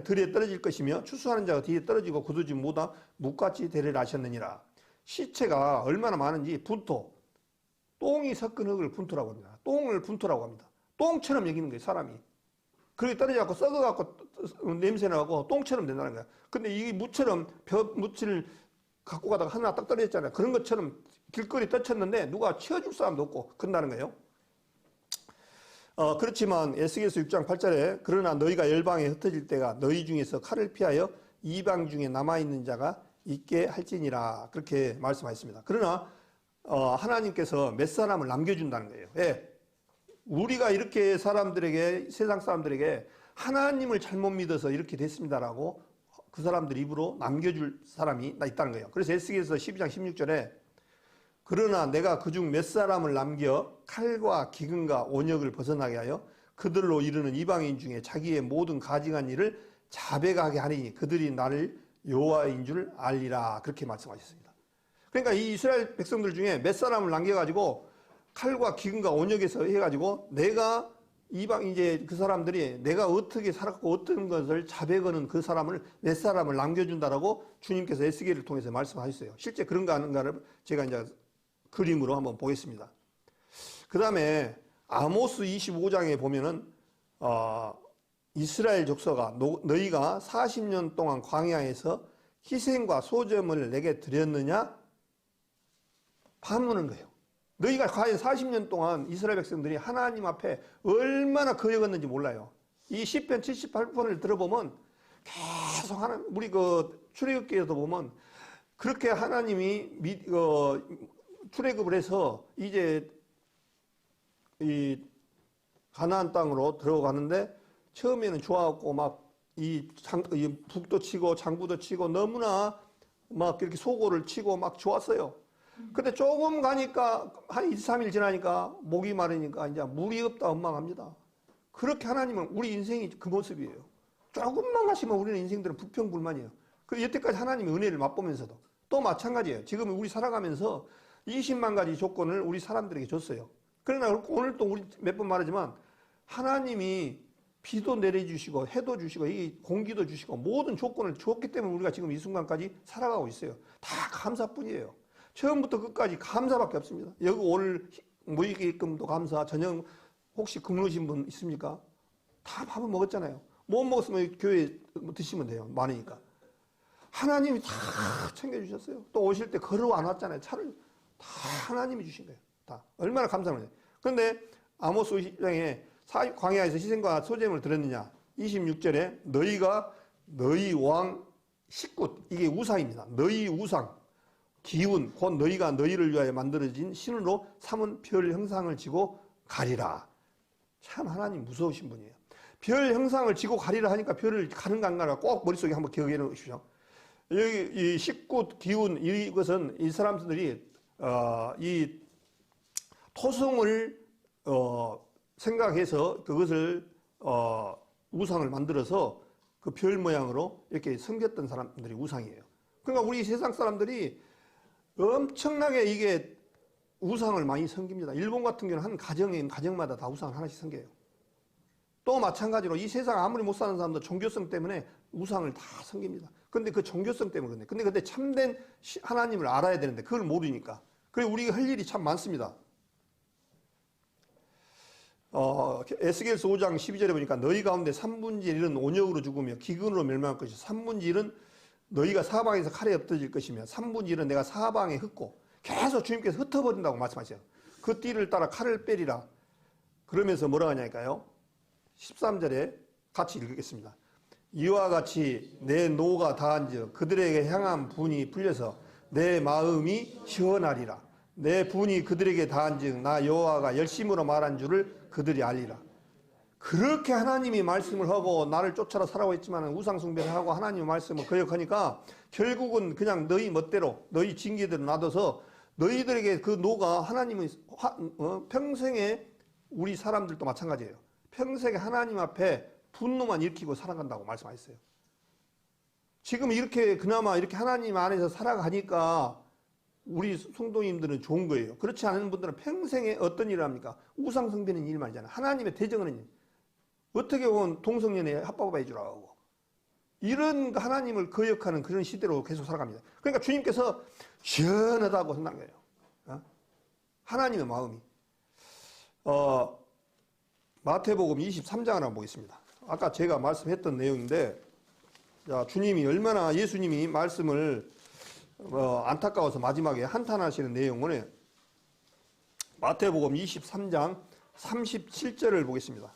들에 떨어질 것이며 추수하는 자가 뒤에 떨어지고 거두지 못하 묵같이 되리라 하셨느니라. 시체가 얼마나 많은지 분토, 똥이 섞은 흙을 분토라고 합니다. 똥을 분토라고 합니다. 똥처럼 여기는 거예요, 사람이. 그렇게 떨어져갖고 썩어갖고 냄새나고 똥처럼 된다는 거야. 근데 이 무처럼 벼무치를 갖고 가다가 하나 딱 떨어졌잖아요. 그런 것처럼 길거리 떨쳤는데 누가 치워줄 사람도 없고 그런다는 거예요. 그렇지만 에스겔서 6장 8절에 그러나 너희가 열방에 흩어질 때가 너희 중에서 칼을 피하여 이방 중에 남아있는 자가 있게 할지니라. 그렇게 말씀하셨습니다. 그러나 하나님께서 몇 사람을 남겨준다는 거예요. 예. 우리가 이렇게 세상 사람들에게 하나님을 잘못 믿어서 이렇게 됐습니다라고 그 사람들 입으로 남겨줄 사람이 있다는 거예요. 그래서 에스겔서 12장 16절에 그러나 내가 그중 몇 사람을 남겨 칼과 기근과 온역을 벗어나게 하여 그들로 이르는 이방인 중에 자기의 모든 가증한 일을 자백하게 하니 그들이 나를 여호와인 줄 알리라. 그렇게 말씀하셨습니다. 그러니까 이 이스라엘 백성들 중에 몇 사람을 남겨가지고 칼과 기근과 온역에서 해가지고 내가 이제 그 사람들이 내가 어떻게 살았고 어떤 것을 자백하는 그 사람을 몇 사람을 남겨준다라고 주님께서 에스겔을 통해서 말씀하셨어요. 실제 그런가 하는가를 제가 이제 그림으로 한번 보겠습니다. 그 다음에 아모스 25장에 보면은 이스라엘 족속아 너희가 40년 동안 광야에서 희생과 소점을 내게 드렸느냐 반문한 거예요. 너희가 과연 40년 동안 이스라엘 백성들이 하나님 앞에 얼마나 거역했는지 몰라요. 이 시편 78편을 들어보면 계속 우리 그 출애굽기에도 보면 그렇게 하나님이 출애굽을 해서 이제 이 가나안 땅으로 들어가는데 처음에는 좋아하고 막 이 북도 치고 장구도 치고 너무나 막 이렇게 소고를 치고 막 좋았어요. 근데 조금 가니까 한 2, 3일 지나니까 목이 마르니까 이제 물이 없다 원망합니다. 그렇게 하나님은 우리 인생이 그 모습이에요. 조금만 가시면 우리는 인생들은 불평불만이에요. 그 여태까지 하나님의 은혜를 맛보면서도 또 마찬가지예요. 지금 우리 살아가면서 20만 가지 조건을 우리 사람들에게 줬어요. 그러나 오늘 또 우리 몇 번 말하지만 하나님이 비도 내려주시고 해도 주시고 이 공기도 주시고 모든 조건을 줬기 때문에 우리가 지금 이 순간까지 살아가고 있어요. 다 감사뿐이에요. 처음부터 끝까지 감사밖에 없습니다. 여기 오늘 모이게끔도 감사. 저녁 혹시 근무하신 분 있습니까? 다 밥을 먹었잖아요. 못 먹었으면 교회 드시면 돼요. 많으니까. 하나님이 다 챙겨주셨어요. 또 오실 때 걸어 안 왔잖아요. 차를 다 하나님이 주신 거예요. 다. 얼마나 감사해요. 그런데 아모스 20장에 광야에서 희생과 소재물을 드렸느냐. 26절에 너희가 너희 왕 식굿, 이게 우상입니다. 너희 우상, 기운, 곧 너희가 너희를 위하여 만들어진 신으로 삼은 별 형상을 지고 가리라. 참 하나님 무서우신 분이에요. 별 형상을 지고 가리라 하니까 별을 가는가 안 가는가 꼭 머릿속에 한번 기억해 놓으십시오. 여기 이 식굿, 기운, 이것은 이 사람들이 이 토성을 생각해서 그것을 우상을 만들어서 그 별 모양으로 이렇게 섬겼던 사람들이 우상이에요. 그러니까 우리 세상 사람들이 엄청나게 이게 우상을 많이 섬깁니다. 일본 같은 경우는 한 가정마다 다 우상을 하나씩 섬겨요. 또 마찬가지로 이 세상 아무리 못 사는 사람도 종교성 때문에 우상을 다 섬깁니다. 근데 그 종교성 때문에 그런데 근데 참된 하나님을 알아야 되는데 그걸 모르니까. 그래서 우리가 할 일이 참 많습니다. 에스겔서 5장 12절에 보니까 너희 가운데 3분의 1은 온역으로 죽으며 기근으로 멸망할 것이고 3분의 1은 너희가 사방에서 칼에 엎드질 것이며 3분의 1은 내가 사방에 흩고 계속 주님께서 흩어버린다고 말씀하세요. 그 띠를 따라 칼을 빼리라. 그러면서 뭐라 하냐니까요. 13절에 같이 읽겠습니다. 이와 같이 내 노가 다한즉 그들에게 향한 분이 풀려서 내 마음이 시원하리라. 내 분이 그들에게 다한즉 나 여호와가 열심으로 말한 줄을 그들이 알리라. 그렇게 하나님이 말씀을 하고 나를 쫓아라 살아고 했지만 우상 숭배를 하고 하나님의 말씀을 거역하니까 결국은 그냥 너희 멋대로 너희 징계대로 놔둬서 너희들에게 그 노가 하나님의 평생에 우리 사람들도 마찬가지예요. 평생에 하나님 앞에 분노만 일으키고 살아간다고 말씀하셨어요. 지금 이렇게 그나마 이렇게 하나님 안에서 살아가니까 우리 성도님들은 좋은 거예요. 그렇지 않은 분들은 평생에 어떤 일을 합니까? 우상 숭배는 일만 이잖아요. 하나님의 대정하는 일. 어떻게 보면 동성연애 합법화해 주라고. 이런 하나님을 거역하는 그런 시대로 계속 살아갑니다. 그러니까 주님께서 시원하다고 한다는 거예요. 하나님의 마음이. 마태복음 23장을 한번 보겠습니다. 아까 제가 말씀했던 내용인데, 자, 주님이 얼마나 예수님이 말씀을 안타까워서 마지막에 한탄하시는 내용을 마태복음 23장 37절을 보겠습니다.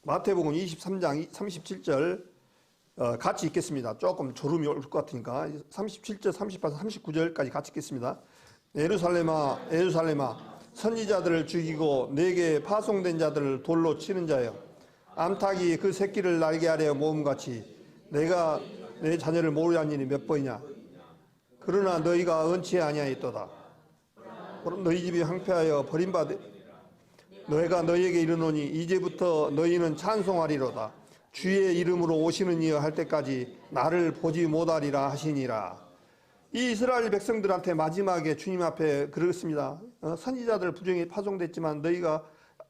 마태복음 23장 37절 같이 읽겠습니다. 조금 졸음이 올 것 같으니까 37절, 38절, 39절까지 같이 읽겠습니다. 예루살렘아, 예루살렘아, 선지자들을 죽이고 내게 파송된 자들을 돌로 치는 자여, 암탉이 그 새끼를 날게 하려 모음같이 내가 내 자녀를 모르게 한 일이 몇 번이냐. 그러나 너희가 언치 아니하였도다. 너희 집이 황폐하여 버림받아 너희가 너희에게 이르노니 이제부터 너희는 찬송하리로다. 주의 이름으로 오시는 이여 할 때까지 나를 보지 못하리라 하시니라. 이 이스라엘 백성들한테 마지막에 주님 앞에 그렇습니다. 선지자들 부정이 파송됐지만 너희가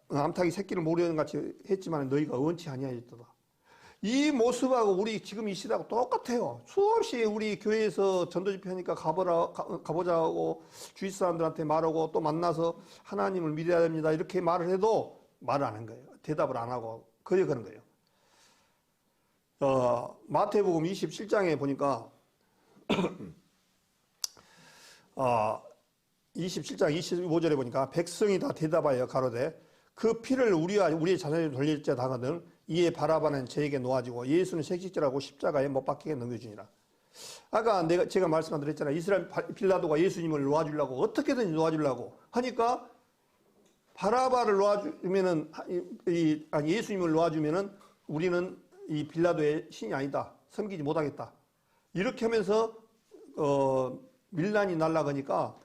암탉이 새끼를 모르는 같이 했지만 너희가 언치 아니하였도다. 이 모습하고 우리 지금 이 시대하고 똑같아요. 수없이 우리 교회에서 전도 집회하니까 가보자고 주위 사람들한테 말하고 또 만나서 하나님을 믿어야 됩니다. 이렇게 말을 해도 말을 안 하는 거예요. 대답을 안 하고 거역하는 거예요. 마태복음 27장에 보니까 27장 25절에 보니까 백성이 다 대답하여 가로되 그 피를 우리와 우리의 자손이 돌릴자 당하든 이에 바라바는 저에게 놓아지고 예수는 색식죄라고 십자가에 못 박히게 넘겨주니라. 아까 제가 말씀한 대로 했잖아요. 이스라엘 빌라도가 예수님을 놓아주려고 어떻게든지 놓아주려고 하니까 바라바를 놓아주면은 예수님을 놓아주면은 우리는 이 빌라도의 신이 아니다. 섬기지 못하겠다. 이렇게 하면서 밀란이 날아가니까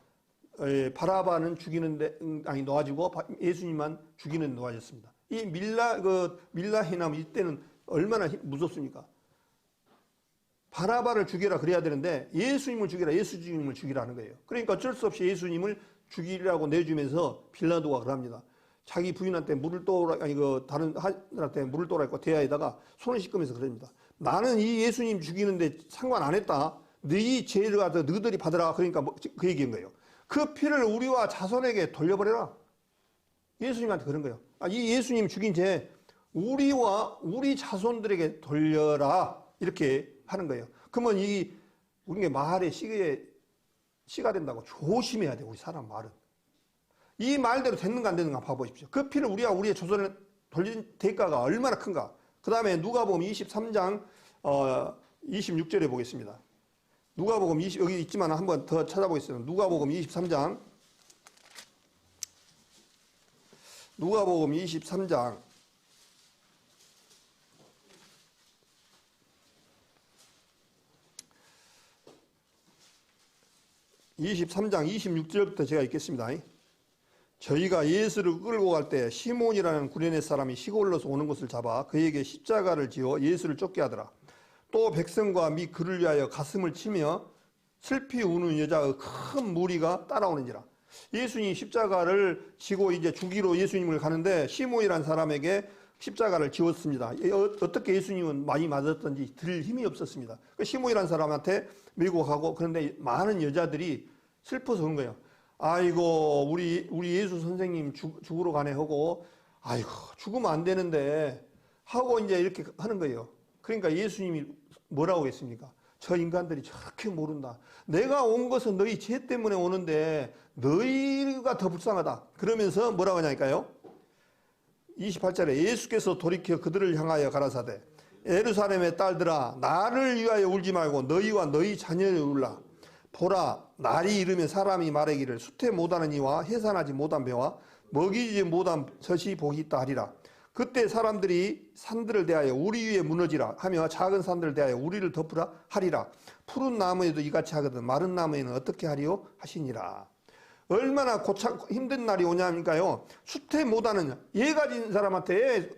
바라바는 죽이는데 놓아지고 예수님만 죽이는 놓아졌습니다. 이 밀라히남 이때는 얼마나 무섭습니까? 바라바를 죽여라 그래야 되는데 예수님을 죽여라, 예수님을 죽이라 하는 거예요. 그러니까 어쩔 수 없이 예수님을 죽이라고 내주면서 빌라도가 그럽니다. 자기 부인한테 물을 떠오라, 다른 하나한테 물을 떠오라 했고 대야에다가 손을 씻으면서 그럽니다. 나는 이 예수님 죽이는데 상관 안 했다. 너희 죄를 가서 너희들이 받으라. 그러니까 그 얘기인 거예요. 그 피를 우리와 자손에게 돌려버려라. 예수님한테 그런 거예요. 이 예수님 죽인 죄 우리와 우리 자손들에게 돌려라. 이렇게 하는 거예요. 그러면 우리가 말에 씨가 된다고 조심해야 돼요. 우리 사람 말은. 이 말대로 됐는가 안 됐는가 봐보십시오. 그 피를 우리와 우리의 자손에 돌린 대가가 얼마나 큰가. 그 다음에 누가복음 23장 26절에 보겠습니다. 누가복음 여기 있지만 한번 더 찾아보겠습니다. 누가복음 23장 26절부터 제가 읽겠습니다. 저희가 예수를 끌고 갈 때 시몬이라는 구레네 사람이 시골로서 오는 것을 잡아 그에게 십자가를 지어 예수를 쫓게 하더라. 또 백성과 및 그를 위하여 가슴을 치며 슬피 우는 여자의 큰 무리가 따라오는지라. 예수님이 십자가를 지고 이제 죽이러 예수님을 가는데 시몬이라는 사람에게 십자가를 지웠습니다. 어떻게 예수님은 많이 맞았던지 들 힘이 없었습니다. 시몬이라는 사람한테 밀고 가고, 그런데 많은 여자들이 슬퍼서 그런 거예요. 아이고 우리 예수 선생님 죽으러 가네 하고, 아이고 죽으면 안 되는데 하고 이제 이렇게 하는 거예요. 그러니까 예수님이 뭐라고 했습니까? 저 인간들이 저렇게 모른다. 내가 온 것은 너희 죄 때문에 오는데 너희가 더 불쌍하다. 그러면서 뭐라고 하냐니까요? 28절에 예수께서 돌이켜 그들을 향하여 가라사대 예루살렘의 딸들아 나를 위하여 울지 말고 너희와 너희 자녀를 울라. 보라 날이 이르면 사람이 말하기를 수태 못하는 이와 해산하지 못한 배와 먹이지 못한 젖이 복이 있다 하리라. 그때 사람들이 산들을 대하여 우리 위에 무너지라 하며 작은 산들을 대하여 우리를 덮으라 하리라. 푸른 나무에도 이같이 하거든 마른 나무에는 어떻게 하리요 하시니라. 얼마나 힘든 날이 오냐니까요. 수태 못하는 예 가진 사람한테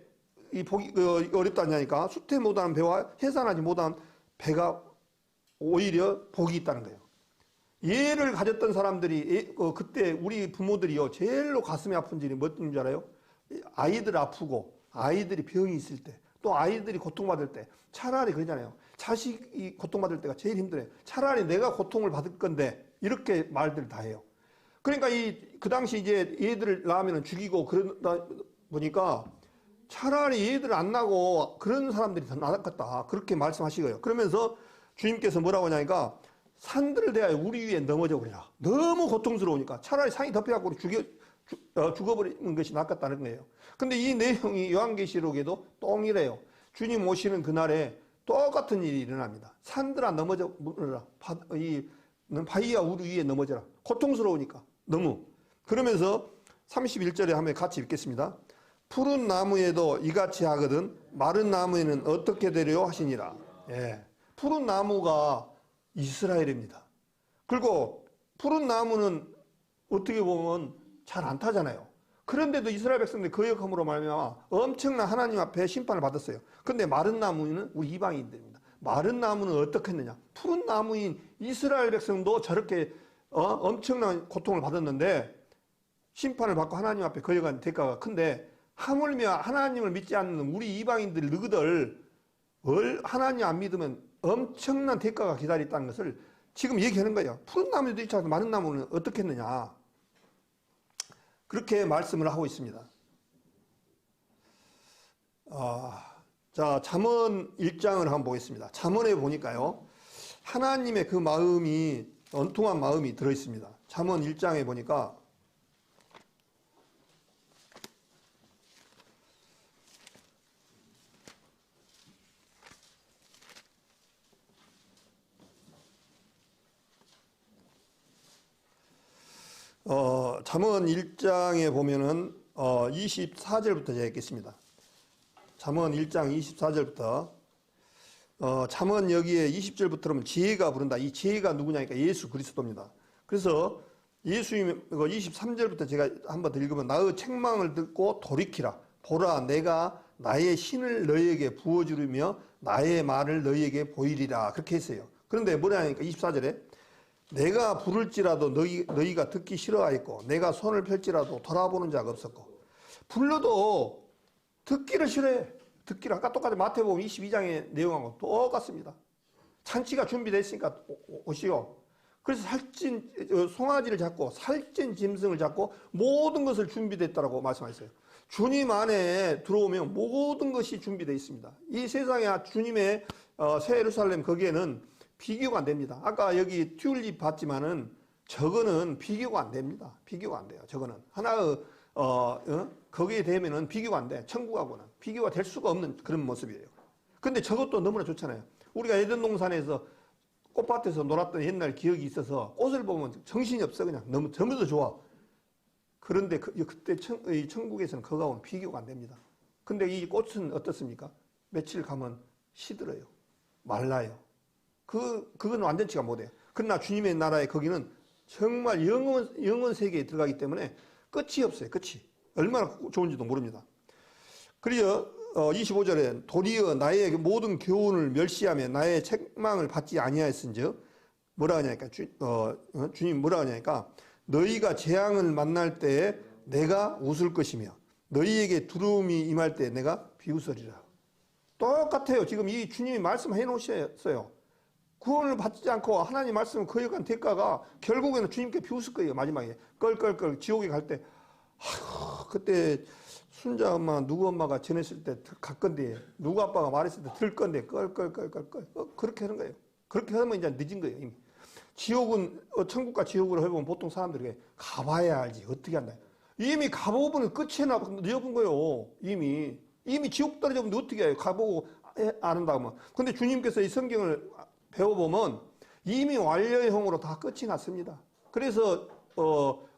이 복이 어렵다냐니까. 수태 못하는 배와 해산하지 못한 배가 오히려 복이 있다는 거예요. 예를 가졌던 사람들이 그때 우리 부모들이요 제일로 가슴이 아픈 일이 뭐인 줄 알아요? 아이들 아프고 아이들이 병이 있을 때, 또 아이들이 고통받을 때 차라리 그러잖아요. 자식이 고통받을 때가 제일 힘들어요. 차라리 내가 고통을 받을 건데 이렇게 말들 다 해요. 그러니까 그 당시 이제 얘들을 낳으면 죽이고 그러다 보니까 차라리 얘들 안 나고 그런 사람들이 더 낫겠다 그렇게 말씀하시고요. 그러면서 주님께서 뭐라고 하냐니까 산들을 대하여 우리 위에 넘어져 버리라. 너무 고통스러우니까 차라리 산이 덮여갖고 죽어버리는 것이 낫겠다는 거예요. 근데 이 내용이 요한계시록에도 동일해요. 주님 오시는 그날에 똑같은 일이 일어납니다. 산들아 넘어져 버려라. 바위야 우리 위에 넘어져라. 고통스러우니까 너무. 그러면서 31절에 한번 같이 읽겠습니다. 푸른 나무에도 이같이 하거든 마른 나무에는 어떻게 되려 하시니라. 예. 푸른 나무가 이스라엘입니다. 그리고 푸른 나무는 어떻게 보면 잘 안 타잖아요. 그런데도 이스라엘 백성들이 거역함으로 말미암아 엄청난 하나님 앞에 심판을 받았어요. 그런데 마른 나무는 우리 이방인들입니다. 마른 나무는 어떻게 했느냐? 푸른 나무인 이스라엘 백성도 저렇게 엄청난 고통을 받았는데 심판을 받고 하나님 앞에 거역한 대가가 큰데, 하물며 하나님을 믿지 않는 우리 이방인들 너희들 하나님 안 믿으면 엄청난 대가가 기다렸다는 것을 지금 얘기하는 거예요. 푸른 나무도 있지 않고 마른 나무는 어떻게 했느냐, 그렇게 말씀을 하고 있습니다. 자, 잠언 1장을 한번 보겠습니다. 잠언에 보니까요 하나님의 그 마음이, 원통한 마음이 들어있습니다. 잠언 1장에 보니까 잠언 1장에 보면은 24절부터 제가 읽겠습니다. 잠언 1장 24절부터 잠언 여기에 20절부터 그러면 지혜가 부른다. 이 지혜가 누구냐니까 예수 그리스도입니다. 그래서 예수님 23절부터 제가 한번 더 읽으면 나의 책망을 듣고 돌이키라. 보라 내가 나의 신을 너희에게 부어주리며 나의 말을 너희에게 보이리라. 그렇게 했어요. 그런데 뭐냐니까 24절에 내가 부를지라도 너희가 듣기 싫어하였고 내가 손을 펼지라도 돌아보는 자가 없었고. 불러도 듣기를 싫어해. 듣기를 아까 똑같이 마태복음 22장의 내용하고 똑같습니다. 잔치가 준비됐으니까 오시오. 그래서 살찐 송아지를 잡고 살찐 짐승을 잡고 모든 것을 준비됐다라고 말씀하셨어요. 주님 안에 들어오면 모든 것이 준비되어 있습니다. 이 세상에 주님의 새 예루살렘 거기에는 비교가 안 됩니다. 아까 여기 튤립 봤지만은 저거는 비교가 안 됩니다. 비교가 안 돼요. 저거는 하나의 거기에 되면은 비교가 안 돼. 천국하고는 비교가 될 수가 없는 그런 모습이에요. 근데 저것도 너무나 좋잖아요. 우리가 에덴 동산에서 꽃밭에서 놀았던 옛날 기억이 있어서 꽃을 보면 정신이 없어. 그냥 너무 전부 다 좋아. 그런데 그때 이 천국에서는 그거하고는 비교가 안 됩니다. 근데 이 꽃은 어떻습니까? 며칠 가면 시들어요. 말라요. 그건 완전치가 못해요. 그러나 주님의 나라에 거기는 정말 영원 세계에 들어가기 때문에 끝이 없어요. 끝이. 얼마나 좋은지도 모릅니다. 그리고 25절에 도리어 나의 모든 교훈을 멸시하며 나의 책망을 받지 아니하였은즉 뭐라 하냐니까, 주님 뭐라 하냐니까, 너희가 재앙을 만날 때에 내가 웃을 것이며, 너희에게 두려움이 임할 때 내가 비웃으리라. 똑같아요. 지금 이 주님이 말씀해 놓으셨어요. 구원을 받지 않고 하나님 말씀을 거역한 대가가 결국에는 주님께 비웃을 거예요. 마지막에 껄껄껄 지옥에 갈 때, 아휴, 그때 순자 엄마 누구 엄마가 전했을 때 갈 건데, 누구 아빠가 말했을 때 들 건데 껄껄껄껄껄 그렇게 하는 거예요. 그렇게 하면 이제 늦은 거예요. 이미 지옥은 천국과 지옥을 해보면 보통 사람들이 가봐야 알지 어떻게 한다. 이미 가보면 끝이 나 늦어본 거예요. 이미 지옥 떨어져보면 어떻게 해요? 가보고 안 한다고 하면. 근데 주님께서 이 성경을 배워보면 이미 완료형으로 다 끝이 났습니다. 그래서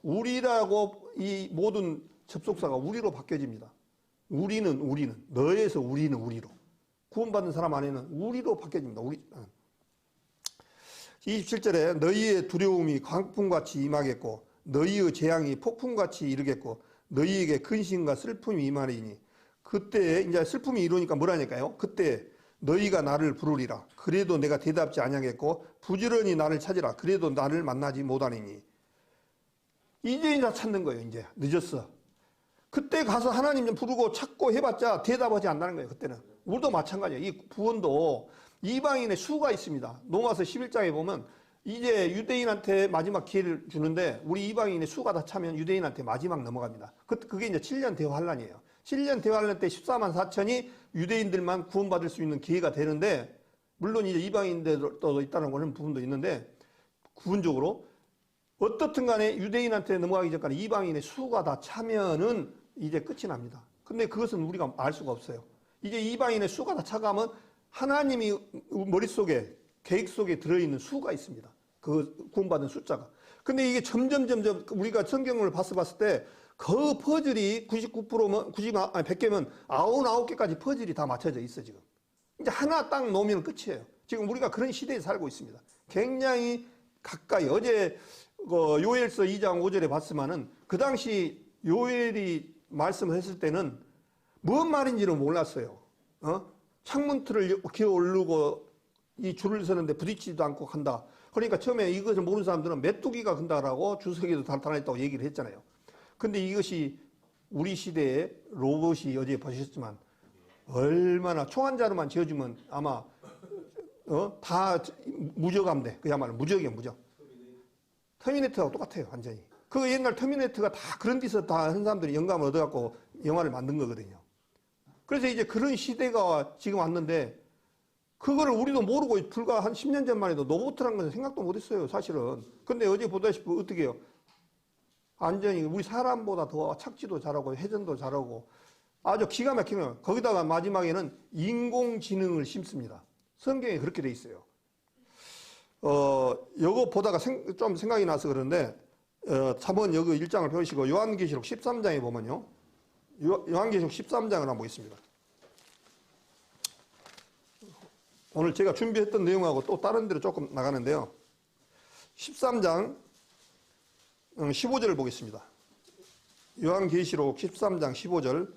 우리라고 이 모든 접속사가 우리로 바뀌어집니다. 우리는 너에서 우리로 구원받은 사람 안에는 우리로 바뀌어집니다. 27절에 너희의 두려움이 광풍같이 임하겠고 너희의 재앙이 폭풍같이 이르겠고 너희에게 근심과 슬픔이 임하리니 그때 이제 슬픔이 이루니까 뭐라니까요? 그때 너희가 나를 부르리라. 그래도 내가 대답지 아니하겠고 부지런히 나를 찾으라. 그래도 나를 만나지 못하리니. 이제 찾는 거예요. 이제 늦었어. 그때 가서 하나님 좀 부르고 찾고 해봤자 대답하지 않는다는 거예요. 그때는. 우리도 마찬가지예요. 이 구원도 이방인의 수가 있습니다. 로마서 11장에 보면 이제 유대인한테 마지막 기회를 주는데 우리 이방인의 수가 다 차면 유대인한테 마지막 넘어갑니다. 그게 이제 7년 대환란이에요. 7년 대환란 때 14만 4천이 유대인들만 구원받을 수 있는 기회가 되는데 물론 이제 이방인들도 있다는 그런 부분도 있는데 구분적으로 어떻든 간에 유대인한테 넘어가기 전까지 이방인의 수가 다 차면은 이제 끝이 납니다. 근데 그것은 우리가 알 수가 없어요. 이제 이방인의 수가 다 차가면 하나님이 머릿속에 계획 속에 들어있는 수가 있습니다. 그 구원받은 숫자가. 근데 이게 점점 우리가 성경을 봤을 때 그 퍼즐이 99%면 100개면 99개까지 퍼즐이 다 맞춰져 있어 지금. 이제 하나 딱 놓으면 끝이에요. 지금 우리가 그런 시대에 살고 있습니다. 굉장히 가까이 어제 요엘서 2장 5절에 봤지만은 그 당시 요엘이 말씀을 했을 때는 뭔 말인지는 몰랐어요. 창문틀을 기어 오르고 이 줄을 서는데 부딪히지도 않고 간다. 그러니까 처음에 이것을 모르는 사람들은 메뚜기가 간다라고 주석에도 나타났다고 얘기를 했잖아요. 근데 이것이 우리 시대의 로봇이 어제 보셨지만 얼마나 총 한 자루만 지어주면 아마 다 무적함돼. 그야말로 무적이에요, 무적. 터미네이터하고 똑같아요, 완전히. 그 옛날 터미네이터가 다 그런 데서 다 한 사람들이 영감을 얻어갖고 영화를 만든 거거든요. 그래서 이제 그런 시대가 지금 왔는데 그거를 우리도 모르고 불과 한 10년 전만 해도 로봇이라는 건 생각도 못했어요, 사실은. 근데 어제 보다시피 어떻게 해요? 완전히 우리 사람보다 더 착지도 잘하고 회전도 잘하고 아주 기가 막히네요. 거기다가 마지막에는 인공지능을 심습니다. 성경에 그렇게 돼 있어요. 요거 보다가 좀 생각이 나서 그러는데 한번 여기 1장을 펴시고 요한계시록 13장에 보면요. 요한계시록 13장을 한번 보겠습니다. 오늘 제가 준비했던 내용하고 또 다른 데로 조금 나가는데요. 13장 15절을 보겠습니다. 요한계시록 13장 15절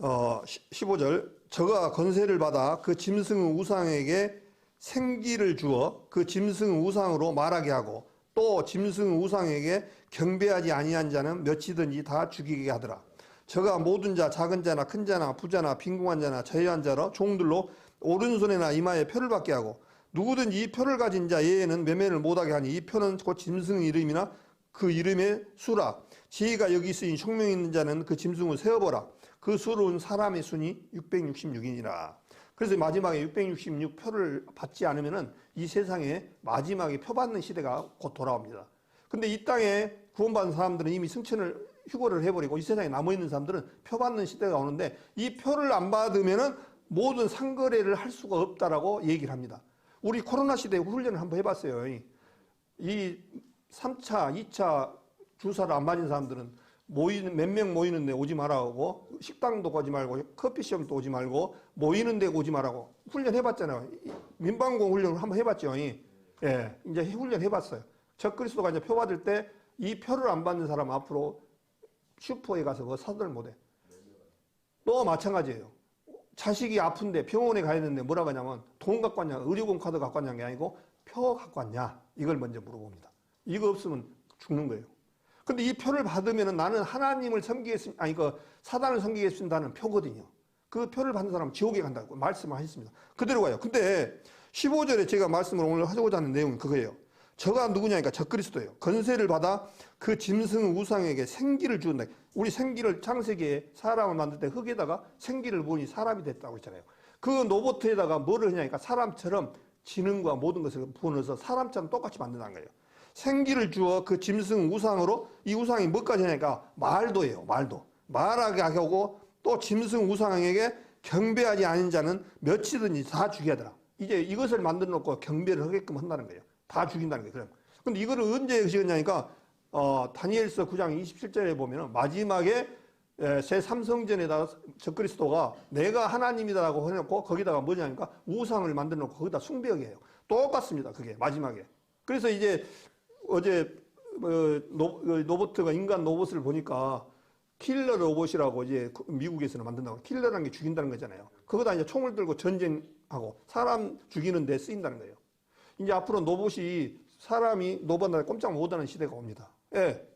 15절 저가 권세를 받아 그 짐승의 우상에게 생기를 주어 그 짐승의 우상으로 말하게 하고 또 짐승의 우상에게 경배하지 아니한 자는 몇이든지 다 죽이게 하더라. 저가 모든 자 작은 자나 큰 자나 부자나 빈궁한 자나 자유한 자로 종들로 오른손이나 이마에 표를 받게 하고 누구든지 이 표를 가진 자 예에는 매매를 못하게 하니 이 표는 곧 짐승의 이름이나 그 이름의 수라. 지혜가 여기 있으니 총명 있는 자는 그 짐승을 세어보라. 그 수로는 사람의 순이 666이니라. 그래서 마지막에 666표를 받지 않으면은 이 세상에 마지막에 표 받는 시대가 곧 돌아옵니다. 근데 이 땅에 구원받은 사람들은 이미 승천을 휴거를 해버리고 이 세상에 남아있는 사람들은 표 받는 시대가 오는데 이 표를 안 받으면은 모든 상거래를 할 수가 없다라고 얘기를 합니다. 우리 코로나 시대에 훈련을 한번 해봤어요. 이 3차, 2차 주사를 안 맞은 사람들은 몇 명 모이는데 오지 말라고 식당도 가지 말고 커피숍도 오지 말고 모이는 데 오지 말라고 훈련해봤잖아요. 민방공 훈련을 한번 해봤죠. 예, 이제 훈련해봤어요. 적그리스도가 이제 표 받을 때 이 표를 안 받는 사람 앞으로 슈퍼에 가서 그거 사들 못해. 또 마찬가지예요. 자식이 아픈데 병원에 가야 되는데 뭐라고 하냐면 돈 갖고 왔냐, 의료보험 카드 갖고 왔냐는 게 아니고 표 갖고 왔냐? 이걸 먼저 물어봅니다. 이거 없으면 죽는 거예요. 근데 이 표를 받으면 나는 하나님을 섬기겠습니다. 아니, 사단을 섬기겠습니다는 표거든요. 그 표를 받는 사람은 지옥에 간다고 말씀을 하셨습니다. 그대로 가요. 근데 15절에 제가 말씀을 오늘 하고자 하는 내용은 그거예요. 저가 누구냐니까 적그리스도예요. 건세를 받아 그 짐승 우상에게 생기를 주었다. 우리 생기를 창세기에 사람을 만들 때 흙에다가 생기를 부으니 사람이 됐다고 했잖아요. 그 로봇에다가 뭐를 하냐니까 사람처럼 지능과 모든 것을 부어넣어서 사람처럼 똑같이 만든다는 거예요. 생기를 주어 그 짐승 우상으로, 이 우상이 뭐까지 하냐니까 말도예요. 말하게 하고 또 짐승 우상에게 경배하지 않은 자는 몇이든지 다 죽여야 하더라. 이제 이것을 만들어 놓고 경배를 하게끔 한다는 거예요. 다 죽인다는 거예요. 근데 이거를 언제 하시겠냐니까 다니엘서 9장 27절에 보면 마지막에 새 삼성전에다가 적그리스도가 내가 하나님이다라고 해놓고 거기다가 뭐냐니까 우상을 만들어 놓고 거기다 숭배하게 해요. 똑같습니다. 그게 마지막에. 그래서 이제 어제 로봇가 인간 로봇을 보니까 킬러 로봇이라고 이제 미국에서는 만든다고. 킬러라는 게 죽인다는 거잖아요. 그거다 이제 총을 들고 전쟁하고 사람 죽이는 데 쓰인다는 거예요. 이제 앞으로 로봇이 사람이 로봇한테 꼼짝 못하는 시대가 옵니다. 예.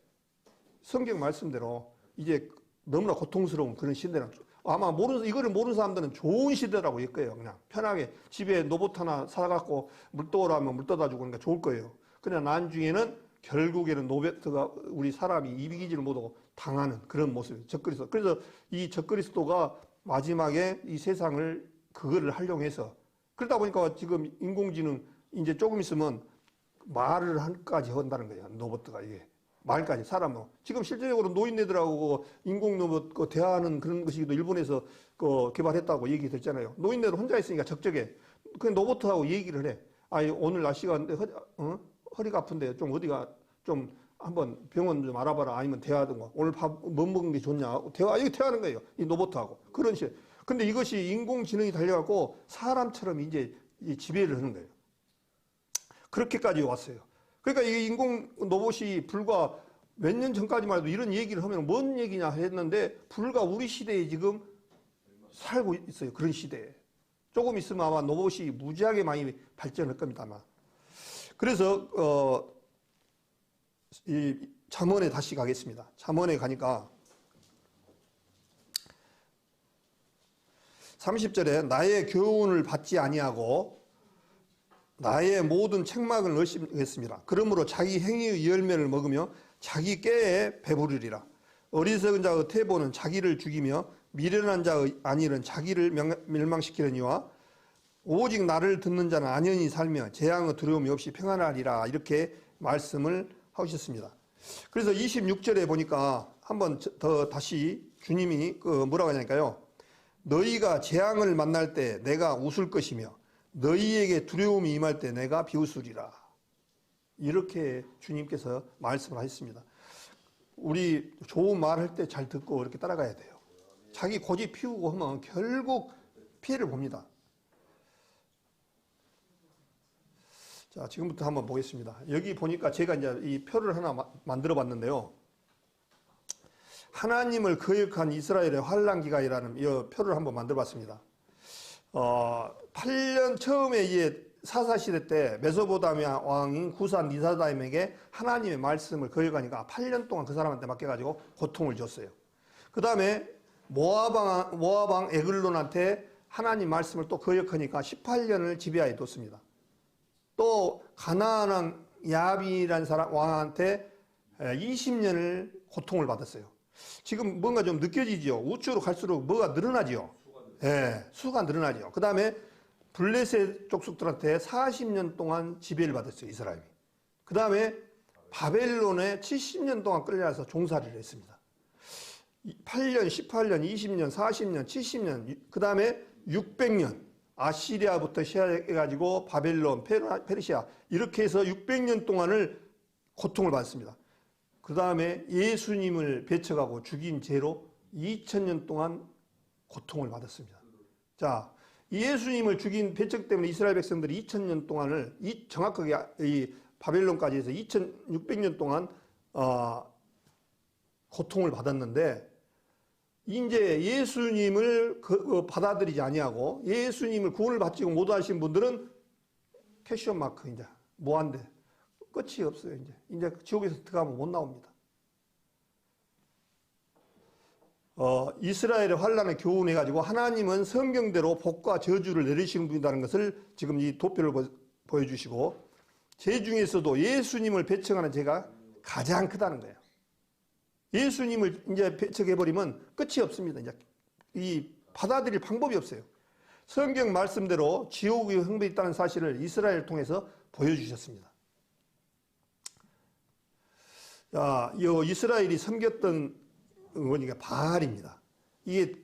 성경 말씀대로 이제 너무나 고통스러운 그런 시대는 아마 이거를 모르는 사람들은 좋은 시대라고 할 거예요. 그냥 편하게 집에 로봇 하나 사갖고 물 떠오라면 물 떠다 주고 그러니까 좋을 거예요. 그냥 나중에는 결국에는 로봇가 우리 사람이 이기지를 못하고 당하는 그런 모습이에요. 적그리스도. 그래서 이 적그리스도가 마지막에 이 세상을 그거를 활용해서 그러다 보니까 지금 인공지능 이제 조금 있으면 말을 한까지 한다는 거예요. 로봇가 이게. 말까지 사람으로. 지금 실제적으로 노인네들하고 인공 로봇 대화하는 그런 것이기도 일본에서 개발했다고 얘기 됐잖아요. 노인네들 혼자 있으니까 적적해. 그냥 로봇하고 얘기를 해. 오늘 날씨가 허리가 아픈데 좀 어디가 좀 한번 병원 좀 알아봐라. 아니면 대화하든가. 오늘 밥 뭐 먹은 게 좋냐. 이거 대화하는 거예요. 이 로봇하고. 그런 식. 근데 이것이 인공지능이 달려갖고 사람처럼 이제 지배를 하는 거예요. 그렇게까지 왔어요. 그러니까 이 인공 로봇이 불과 몇 년 전까지만 해도 이런 얘기를 하면 뭔 얘기냐 했는데 불과 우리 시대에 지금 살고 있어요. 그런 시대에. 조금 있으면 아마 로봇이 무지하게 많이 발전할 겁니다. 아마. 그래서 이 잠언에 다시 가겠습니다. 잠언에 가니까 30절에 나의 교훈을 받지 아니하고 나의 모든 책망을 의심했습니다. 그러므로 자기 행위의 열매를 먹으며 자기 꾀에 배부르리라. 어리석은 자의 태보는 자기를 죽이며 미련한 자의 안일은 자기를 멸망시키려니와 오직 나를 듣는 자는 안연히 살며 재앙의 두려움이 없이 평안하리라. 이렇게 말씀을 하셨습니다. 그래서 26절에 보니까 한번 더 다시 주님이 뭐라고 하냐니까요. 너희가 재앙을 만날 때 내가 웃을 것이며 너희에게 두려움이 임할 때 내가 비웃으리라. 이렇게 주님께서 말씀을 하셨습니다. 우리 좋은 말 할 때 잘 듣고 이렇게 따라가야 돼요. 자기 고집 피우고 하면 결국 피해를 봅니다. 자, 지금부터 한번 보겠습니다. 여기 보니까 제가 이제 이 표를 하나 만들어 봤는데요. 하나님을 거역한 이스라엘의 환란기간이라는 이 표를 한번 만들어 봤습니다. 8년 처음에 이제 사사시대 때 메소포타미아 왕인 구산 니사다임에게 하나님의 말씀을 거역하니까 8년 동안 그 사람한테 맡겨가지고 고통을 줬어요. 그 다음에 모아방 에글론한테 하나님 말씀을 또 거역하니까 18년을 지배하에 뒀습니다. 또 가나안 야빈이라는 사람 왕한테 20년을 고통을 받았어요. 지금 뭔가 좀 느껴지죠. 우측으로 갈수록 뭐가 늘어나죠. 예, 수가 늘어나죠. 그 다음에 블레셋 족속들한테 40년 동안 지배를 받았어요. 이스라엘이. 그 다음에 바벨론에 70년 동안 끌려가서 종살이를 했습니다. 8년, 18년, 20년, 40년, 70년, 그 다음에 600년. 아시리아부터 시작해가지고 바벨론, 페르시아 이렇게 해서 600년 동안을 고통을 받습니다. 그 다음에 예수님을 배척하고 죽인 죄로 2000년 동안 고통을 받았습니다. 자, 예수님을 죽인 배척 때문에 이스라엘 백성들이 2000년 동안을 정확하게 이 바벨론까지 해서 2600년 동안 고통을 받았는데 이제 예수님을 받아들이지 아니하고 예수님을 구원을 받지 못하신 분들은 캐션 마크 이제 뭐한데? 끝이 없어요, 이제. 이제 지옥에서 들어가면 못 나옵니다. 이스라엘의 환란에 교훈해가지고 하나님은 성경대로 복과 저주를 내리시는 분이라는 것을 지금 이 도표를 보여주시고, 죄 중에서도 예수님을 배척하는 죄가 가장 크다는 거예요. 예수님을 이제 배척해버리면 끝이 없습니다. 이제 이 받아들일 방법이 없어요. 성경 말씀대로 지옥의 형벌이 있다는 사실을 이스라엘을 통해서 보여주셨습니다. 자, 이 이스라엘이 섬겼던 뭐니까 바알입니다. 이게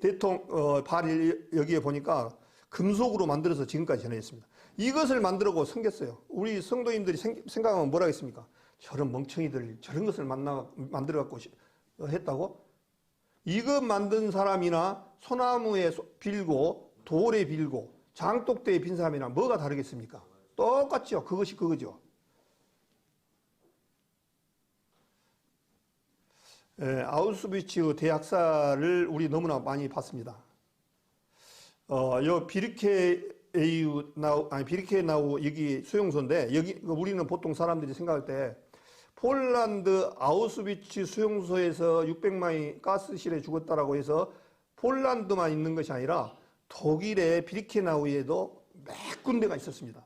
바알이 여기에 보니까 금속으로 만들어서 지금까지 전해졌습니다. 이것을 만들고 섬겼어요. 우리 성도님들이 생각하면 뭐라 하겠습니까? 저런 멍청이들 저런 것을 만들어 갖고 했다고? 이것 만든 사람이나 소나무에 빌고 돌에 빌고 장독대에 빈 사람이나 뭐가 다르겠습니까? 똑같죠. 그것이 그거죠. 아우슈비츠 대학살을 우리 너무나 많이 봤습니다. 비르케나우 여기 수용소인데, 여기 우리는 보통 사람들이 생각할 때 폴란드 아우슈비츠 수용소에서 600만이 가스실에 죽었다라고 해서 폴란드만 있는 것이 아니라 독일의 비르케나우에도 몇 군데가 있었습니다.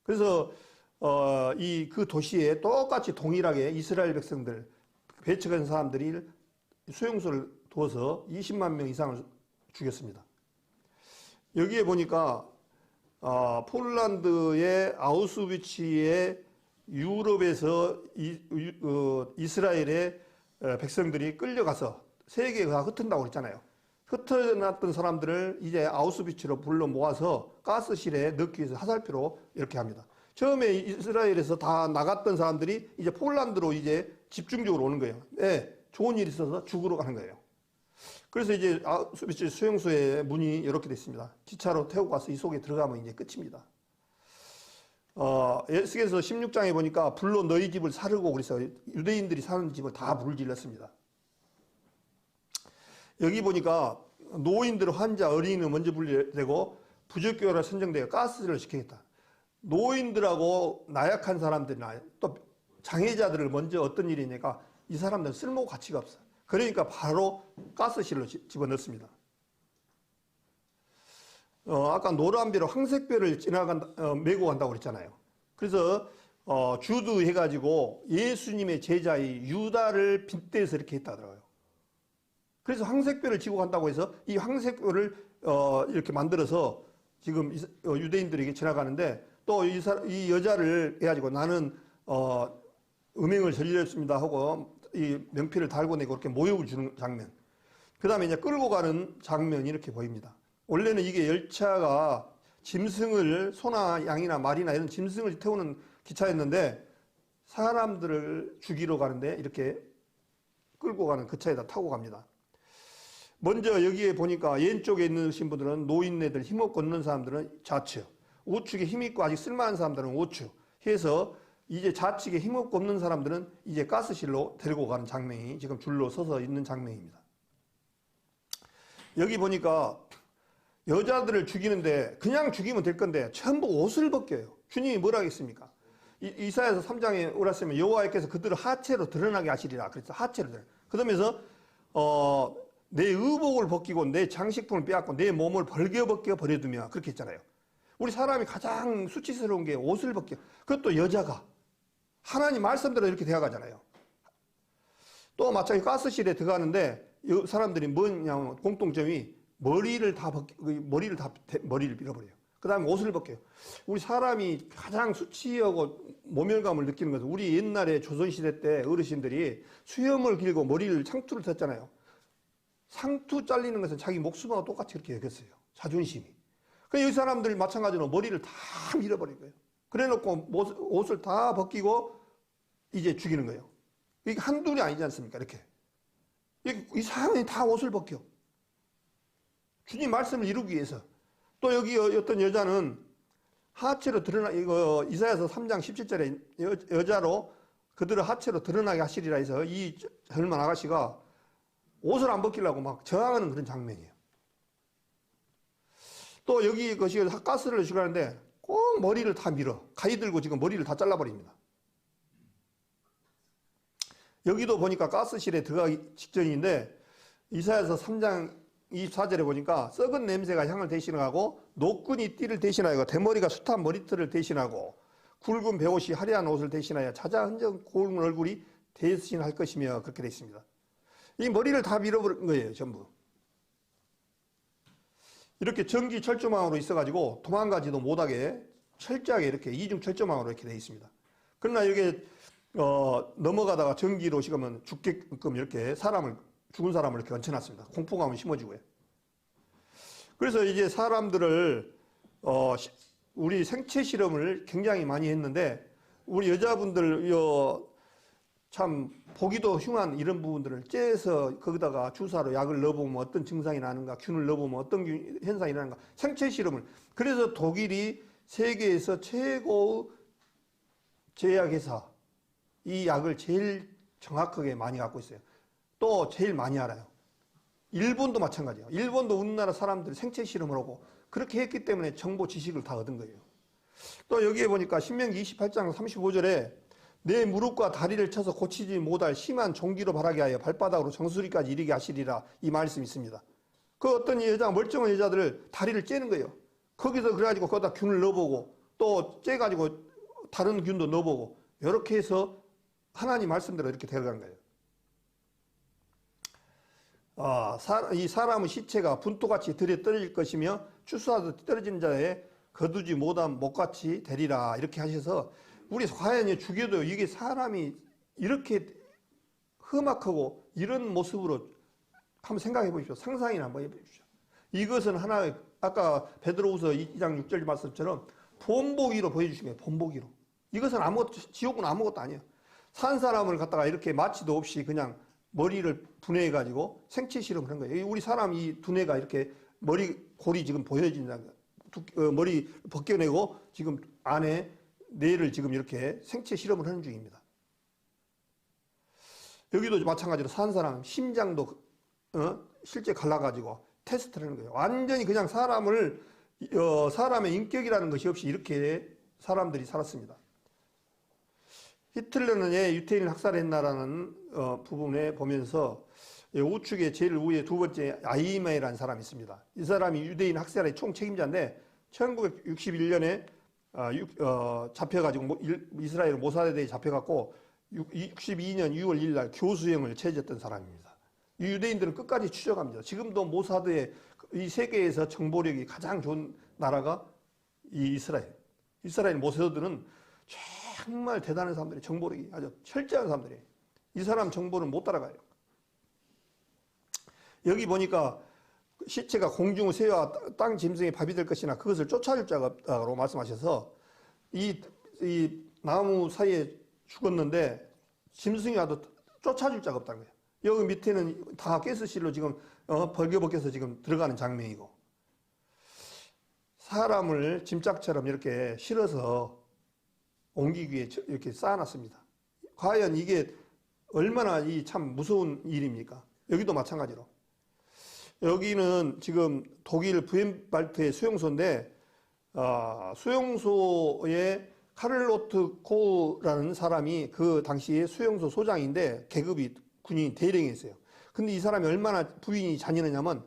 그래서 그 도시에 똑같이 동일하게 이스라엘 백성들 배척한 사람들이 수용소를 두어서 20만 명 이상을 죽였습니다. 여기에 보니까 폴란드의 아우슈비츠의 유럽에서 이스라엘의 백성들이 끌려가서 세계가 흩어진다고 그랬잖아요. 흩어났던 사람들을 이제 아우슈비츠로 불러 모아서 가스실에 넣기 위해서 화살표로 이렇게 합니다. 처음에 이스라엘에서 다 나갔던 사람들이 이제 폴란드로 이제 집중적으로 오는 거예요. 네, 좋은 일이 있어서 죽으러 가는 거예요. 그래서 이제 아우슈비츠 수용소의 문이 이렇게 됐습니다. 기차로 태우고 가서 이 속에 들어가면 이제 끝입니다. 에스겔서 16장에 보니까 불로 너희 집을 사르고 그래서 유대인들이 사는 집을 다 불을 질렀습니다. 여기 보니까 노인들, 환자, 어린이는 먼저 분리되고 부적격으로 선정되어 가스를 시키겠다. 노인들하고 나약한 사람들이나 또 장애자들을 먼저 어떤 일이냐가 이 사람들은 쓸모고 가치가 없어. 그러니까 바로 가스실로 집어넣습니다. 아까 노란배로 황색배를 메고 간다고 그랬잖아요. 그래서 주두 해가지고 예수님의 제자의 유다를 빗대서 이렇게 했다더라고요. 그래서 황색배를 지고 간다고 해서 이 황색배를 이렇게 만들어서 지금 유대인들에게 지나가는데, 또 이 여자를 해가지고 나는 음행을 저질렀습니다 하고 이 명피를 달고 내고 이렇게 모욕을 주는 장면. 그 다음에 이제 끌고 가는 장면이 이렇게 보입니다. 원래는 이게 열차가 짐승을, 소나 양이나 말이나 이런 짐승을 태우는 기차였는데 사람들을 죽이러 가는데 이렇게 끌고 가는 그 차에다 타고 갑니다. 먼저 여기에 보니까 왼쪽에 있는 분들은 노인네들, 힘없고 걷는 사람들은 좌측, 우측에 힘있고 아직 쓸만한 사람들은 우측 해서 이제 좌측에 힘없고 없는 사람들은 이제 가스실로 데리고 가는 장면이 지금 줄로 서서 있는 장면입니다. 여기 보니까 여자들을 죽이는데 그냥 죽이면 될 건데 전부 옷을 벗겨요. 주님이 뭐라 하겠습니까? 이사야서 3장에 오랐으면 여호와께서 그들을 하체로 드러나게 하시리라. 그래서 하체로 드러나. 그러면서 내 의복을 벗기고 내 장식품을 빼앗고 내 몸을 벌겨벗겨 버려두며 그렇게 했잖아요. 우리 사람이 가장 수치스러운 게 옷을 벗겨. 그것도 여자가 하나님 말씀대로 이렇게 되어가잖아요. 또 마찬가지 가스실에 들어가는데 사람들이 뭐냐면 공통점이 머리를 밀어버려요. 그 다음에 옷을 벗겨요. 우리 사람이 가장 수치하고 모멸감을 느끼는 것은 우리 옛날에 조선시대 때 어르신들이 수염을 길고 머리를 상투를 탔잖아요. 상투 잘리는 것은 자기 목숨하고 똑같이 그렇게 여겼어요. 자존심이. 그러니까 이 사람들 마찬가지로 머리를 다 밀어버린 거예요. 그래 놓고 옷을 다 벗기고 이제 죽이는 거예요. 이게 한둘이 아니지 않습니까? 이렇게. 이 사람이 다 옷을 벗겨. 주님 말씀을 이루기 위해서. 또 여기 어떤 여자는 하체로 이거 이사야서 3장 17절에 여자로 그들을 하체로 드러나게 하시리라 해서 이 젊은 아가씨가 옷을 안 벗기려고 막 저항하는 그런 장면이에요. 또 여기 가스를 주라는데 꼭 머리를 다 밀어. 가위 들고 지금 머리를 다 잘라버립니다. 여기도 보니까 가스실에 들어가기 직전인데 이사야서 3장 24절에 보니까 썩은 냄새가 향을 대신하고 노끈이 띠를 대신하여 대머리가 숱한 머리털을 대신하고 굵은 베옷이 화려한 옷을 대신하여 자자흔적 고운 얼굴이 대신할 것이며 그렇게 되어 있습니다. 이 머리를 다 밀어버린 거예요. 전부. 이렇게 전기 철조망으로 있어가지고 도망가지도 못하게 철저하게 이렇게 이중 철조망으로 이렇게 되어 있습니다. 그러나 이게 넘어가다가 전기로 식으면 죽게끔 이렇게 죽은 사람을 이렇게 얹혀놨습니다. 공포감을 심어주고요. 그래서 이제 사람들을 우리 생체 실험을 굉장히 많이 했는데 우리 여자분들 참 보기도 흉한 이런 부분들을 째서 거기다가 주사로 약을 넣어보면 어떤 증상이 나는가, 균을 넣어보면 어떤 현상이 나는가, 생체 실험을. 그래서 독일이 세계에서 최고의 제약회사, 이 약을 제일 정확하게 많이 갖고 있어요. 또 제일 많이 알아요. 일본도 마찬가지예요. 일본도 우리나라 사람들이 생체 실험을 하고 그렇게 했기 때문에 정보 지식을 다 얻은 거예요. 또 여기에 보니까 신명기 28장 35절에 내 무릎과 다리를 쳐서 고치지 못할 심한 종기로 바라게 하여 발바닥으로 정수리까지 이르게 하시리라, 이 말씀이 있습니다. 그 어떤 멀쩡한 여자들을 다리를 째는 거예요. 거기서 그래가지고 거기다 균을 넣어보고 또 째가지고 다른 균도 넣어보고 이렇게 해서 하나님 말씀대로 이렇게 되어간 거예요. 이 사람의 시체가 분토같이 들에 떨어질 것이며 추수하듯 떨어진 자에 거두지 못한 목같이 되리라, 이렇게 하셔서 우리 과연 죽여도 이게 사람이 이렇게 험악하고 이런 모습으로 한번 생각해 보십시오. 상상이나 한번 해보십시오. 이것은 하나의 아까 베드로후서 2장 6절 말씀처럼 본보기로 보여주신 거예요. 본보기로. 이것은 지옥은 아무것도 아니에요. 산 사람을 갖다가 이렇게 마취도 없이 그냥 머리를 분해해 가지고 생체 실험을 한 거예요. 우리 사람 이 두뇌가 이렇게 골이 지금 보여진다는 거예요. 머리 벗겨내고 지금 안에 뇌를 지금 이렇게 생체 실험을 하는 중입니다. 여기도 마찬가지로 산 사람 심장도 실제 갈라가지고 테스트를 하는 거예요. 완전히 그냥 사람의 인격이라는 것이 없이 이렇게 사람들이 살았습니다. 히틀러는 왜 유태인을 학살했나라는 부분에 보면서 우측에 제일 위에 두 번째 아이메이라는 사람이 있습니다. 이 사람이 유대인 학살의 총 책임자인데 1961년에 잡혀가지고 이스라엘 모사드에 잡혀갖고 62년 6월 1일 날 교수형을 체제했던 사람입니다. 이 유대인들은 끝까지 추적합니다. 지금도 모사드의 이 세계에서 정보력이 가장 좋은 나라가 이 이스라엘 모사드는 정말 대단한 사람들이, 정보력이 아주 철저한 사람들이에요. 이 사람 정보는 못 따라가요. 여기 보니까 시체가 공중의 새와 땅 짐승의 밥이 될 것이나 그것을 쫓아줄 자가 없다고 말씀하셔서 이 나무 사이에 죽었는데 짐승이 와도 쫓아줄 자가 없다는 거예요. 여기 밑에는 다 가스실로 지금 벌겨벗겨서 지금 들어가는 장면이고, 사람을 짐짝처럼 이렇게 실어서 옮기기 위해 이렇게 쌓아놨습니다. 과연 이게 얼마나 참 무서운 일입니까? 여기도 마찬가지로. 여기는 지금 독일 부엔발트의 수용소인데, 수용소에 카를로트 코라는 사람이 그 당시에 수용소 소장인데 계급이 군인 대령이었어요. 근데 이 사람이 얼마나 부인이 잔인하냐면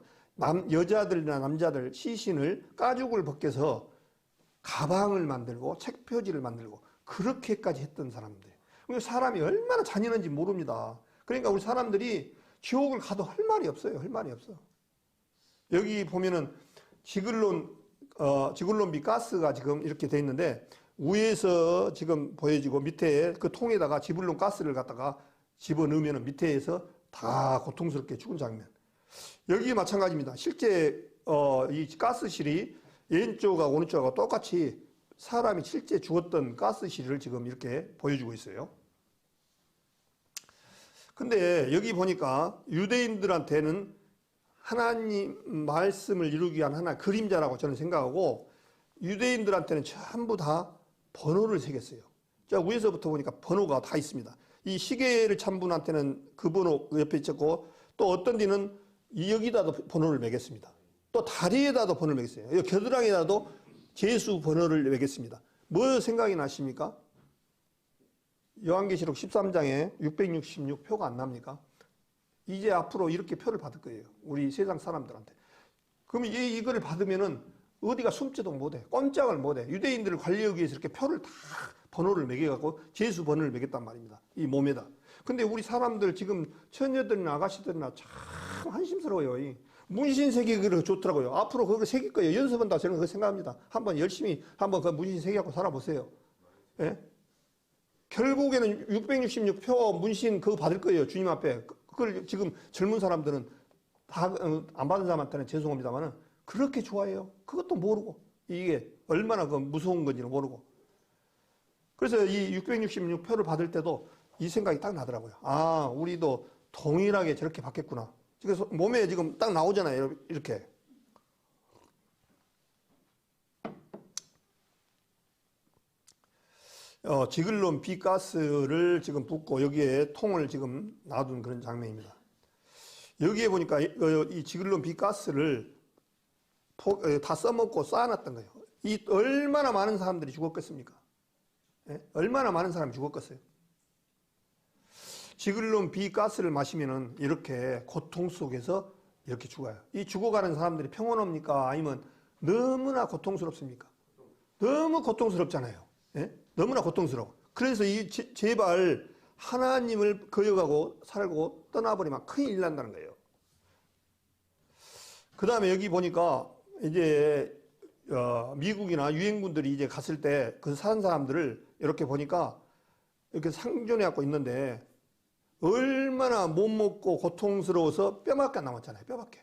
여자들이나 남자들 시신을 가죽을 벗겨서 가방을 만들고 책표지를 만들고 그렇게까지 했던 사람들. 사람이 얼마나 잔인한지 모릅니다. 그러니까 우리 사람들이 지옥을 가도 할 말이 없어요. 할 말이 없어. 여기 보면은 지글론비 가스가 지금 이렇게 돼 있는데 위에서 지금 보여지고 밑에 그 통에다가 지블론 가스를 갖다가 집어넣으면 밑에에서 다 고통스럽게 죽은 장면. 여기 마찬가지입니다. 실제 이 가스실이 왼쪽하고 오른쪽하고 똑같이 사람이 실제 죽었던 가스실을 지금 이렇게 보여주고 있어요. 근데 여기 보니까 유대인들한테는 하나님 말씀을 이루기 위한 하나의 그림자라고 저는 생각하고, 유대인들한테는 전부 다 번호를 새겼어요. 자, 위에서부터 보니까 번호가 다 있습니다. 이 시계를 찬 분한테는 그 번호 옆에 있었고, 또 어떤 데는 여기다도 번호를 매겼습니다. 또 다리에다도 번호를 매겼어요. 여기 겨드랑이에다도 제수 번호를 매겼습니다. 뭐 생각이 나십니까? 요한계시록 13장에 666표가 안 납니까? 이제 앞으로 이렇게 표를 받을 거예요. 우리 세상 사람들한테. 그럼 이거를 받으면은 어디가 숨지도 못해. 꼼짝을 못해. 유대인들을 관리하기 위해서 이렇게 표를 다 번호를 매겨갖고 제수 번호를 매겼단 말입니다. 이 몸에다. 근데 우리 사람들 지금 처녀들이나 아가씨들이나 참 한심스러워요. 문신 새기기를 좋더라고요. 앞으로 그걸 새길 거예요. 연습한다 저는 그거 생각합니다. 한번 열심히 한번 그 문신 새기갖고 살아보세요. 예? 결국에는 666표 문신 그거 받을 거예요. 주님 앞에. 그걸 지금 젊은 사람들은 다 안 받은 사람한테는 죄송합니다만은 그렇게 좋아해요. 그것도 모르고 이게 얼마나 그 무서운 건지는 모르고. 그래서 이 666표를 받을 때도 이 생각이 딱 나더라고요. 아, 우리도 동일하게 저렇게 받겠구나. 그래서 몸에 지금 딱 나오잖아요. 이렇게. 지글론 비가스를 지금 붓고 여기에 통을 지금 놔둔 그런 장면입니다. 여기에 보니까 이 지글론 비가스를 다 써먹고 쌓아놨던 거예요. 이 얼마나 많은 사람들이 죽었겠습니까? 예? 얼마나 많은 사람이 죽었겠어요? 지글론 비가스를 마시면은 이렇게 고통 속에서 이렇게 죽어요. 이 죽어가는 사람들이 평온합니까? 아니면 너무나 고통스럽습니까? 너무 고통스럽잖아요. 예? 너무나 고통스러워. 그래서 제발 하나님을 거역하고 살고 떠나버리면 큰일 난다는 거예요. 그 다음에 여기 보니까 이제 미국이나 유엔군들이 이제 갔을 때 그 산 사람들을 이렇게 보니까 이렇게 상존해 갖고 있는데 얼마나 못 먹고 고통스러워서 뼈밖에 안 남았잖아요. 뼈밖에.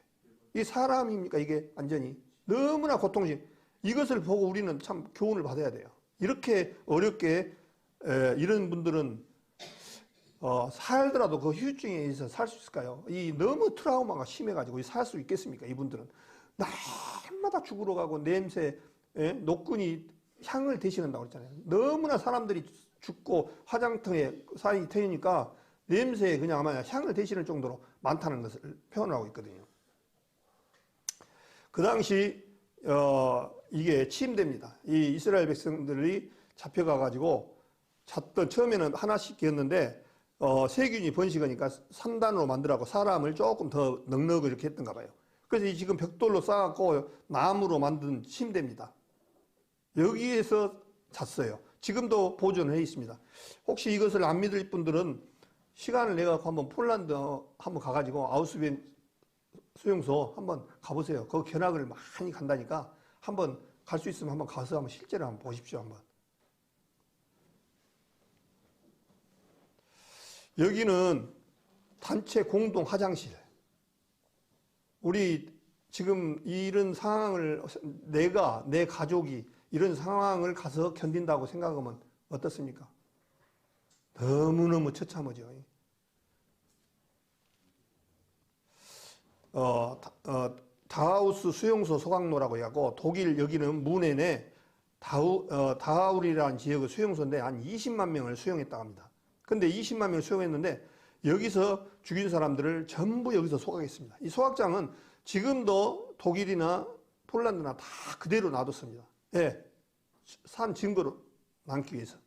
이게 사람입니까? 이게 완전히 너무나 고통심. 이것을 보고 우리는 참 교훈을 받아야 돼요. 이렇게 어렵게 이런 분들은 살더라도 그 후유증에 의해서 살 수 있을까요? 이 너무 트라우마가 심해가지고 살 수 있겠습니까? 이분들은 날마다 죽으러 가고 냄새, 노끈이 향을 대신한다고 그랬잖아요. 너무나 사람들이 죽고 화장통에 사이 트이니까 냄새에 그냥 아마 향을 대신할 정도로 많다는 것을 표현하고 있거든요. 그 당시 이게 침대입니다. 이 이스라엘 백성들이 잡혀가가지고 잤던 처음에는 하나씩 기었는데 세균이 번식하니까 3단으로 만들라고 사람을 조금 더 넉넉하게 이렇게 했던가 봐요. 그래서 지금 벽돌로 쌓았고 나무로 만든 침대입니다. 여기에서 잤어요. 지금도 보존해 있습니다. 혹시 이것을 안 믿을 분들은 시간을 내가 한번 폴란드 한번 가가지고 아우슈비츠 수용소 한번 가보세요. 거기 견학을 많이 간다니까 한번 갈 수 있으면 한번 가서 한번 실제로 한번 보십시오. 한번. 여기는 단체 공동 화장실. 우리 지금 이런 상황을 내가 내 가족이 이런 상황을 가서 견딘다고 생각하면 어떻습니까? 너무너무 처참하죠. 다하우스 수용소 소각로라고 하고 독일 여기는 문헨에 다하울이라는 지역의 수용소인데 한 20만 명을 수용했다고 합니다. 근데 20만 명을 수용했는데 여기서 죽인 사람들을 전부 여기서 소각했습니다. 이 소각장은 지금도 독일이나 폴란드나 다 그대로 놔뒀습니다. 예, 산 증거로 남기 위해서.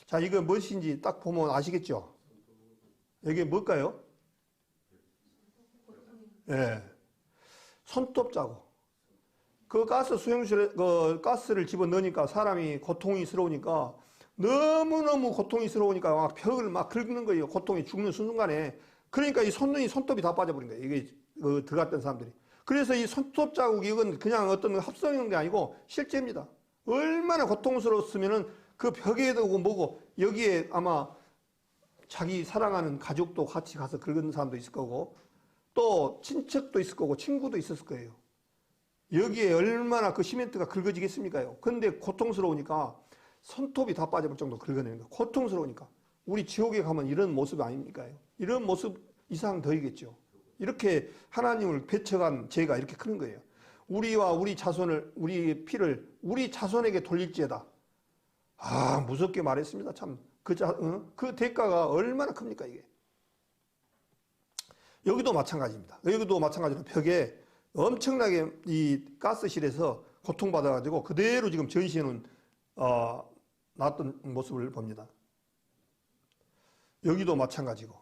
자, 이거 무엇인지 딱 보면 아시겠죠? 이게 뭘까요? 예, 손톱 자국. 그 가스 수용실에 그 가스를 집어 넣으니까 사람이 고통이스러우니까 너무너무 고통이스러우니까 막 벽을 막 긁는 거예요. 고통이 죽는 순간에. 그러니까 이 손톱이 다 빠져버린 거예요. 이게 들어갔던 사람들이. 그래서 이 손톱 자국이 이건 그냥 어떤 합성인 게 아니고 실제입니다. 얼마나 고통스러웠으면은 그 벽에 두고 뭐고 여기에 아마 자기 사랑하는 가족도 같이 가서 긁은 사람도 있을 거고 또 친척도 있을 거고 친구도 있었을 거예요. 여기에 얼마나 그 시멘트가 긁어지겠습니까요? 근데 고통스러우니까 손톱이 다 빠져볼 정도로 긁어내는 거예요. 고통스러우니까. 우리 지옥에 가면 이런 모습 아닙니까? 이런 모습 이상 더이겠죠. 이렇게 하나님을 배척한 죄가 이렇게 크는 거예요. 우리와 우리 자손을, 우리 피를 우리 자손에게 돌릴지어다. 아, 무섭게 말했습니다. 참. 그 대가가 얼마나 큽니까, 이게. 여기도 마찬가지입니다. 여기도 마찬가지로 벽에 엄청나게 이 가스실에서 고통받아가지고 그대로 지금 전시해놓은 놨던 모습을 봅니다. 여기도 마찬가지고,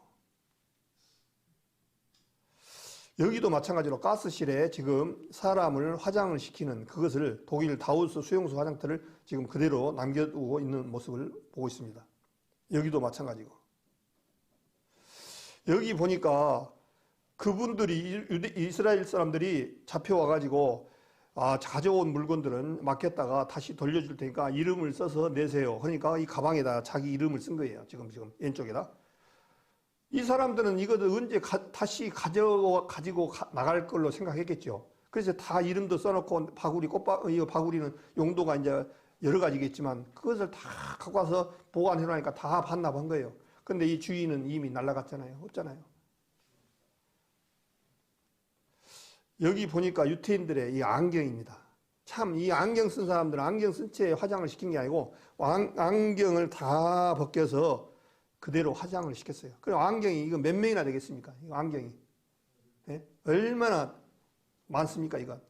여기도 마찬가지로 가스실에 지금 사람을 화장을 시키는 그것을 독일 다우스 수용소 화장터를 지금 그대로 남겨두고 있는 모습을 보고 있습니다. 여기도 마찬가지고, 여기 보니까 그분들이 이스라엘 사람들이 잡혀와가지고 가져온 물건들은 맡겼다가 다시 돌려줄 테니까 이름을 써서 내세요. 그러니까 이 가방에다 자기 이름을 쓴 거예요. 지금 왼쪽에다. 이 사람들은 이것을 언제 다시 가지고 나갈 걸로 생각했겠죠. 그래서 다 이름도 써놓고 이 바구리는 용도가 이제 여러 가지겠지만 그것을 다 갖고 와서 보관해 놓으니까 다 반납한 거예요. 근데 이 주인은 이미 날아갔잖아요. 없잖아요. 여기 보니까 유태인들의 이 안경입니다. 참 이 안경 쓴 사람들은 안경 쓴 채 화장을 시킨 게 아니고 안경을 다 벗겨서 그대로 화장을 시켰어요. 그럼 안경이 이거 몇 명이나 되겠습니까? 이거 안경이. 네? 얼마나 많습니까, 이거?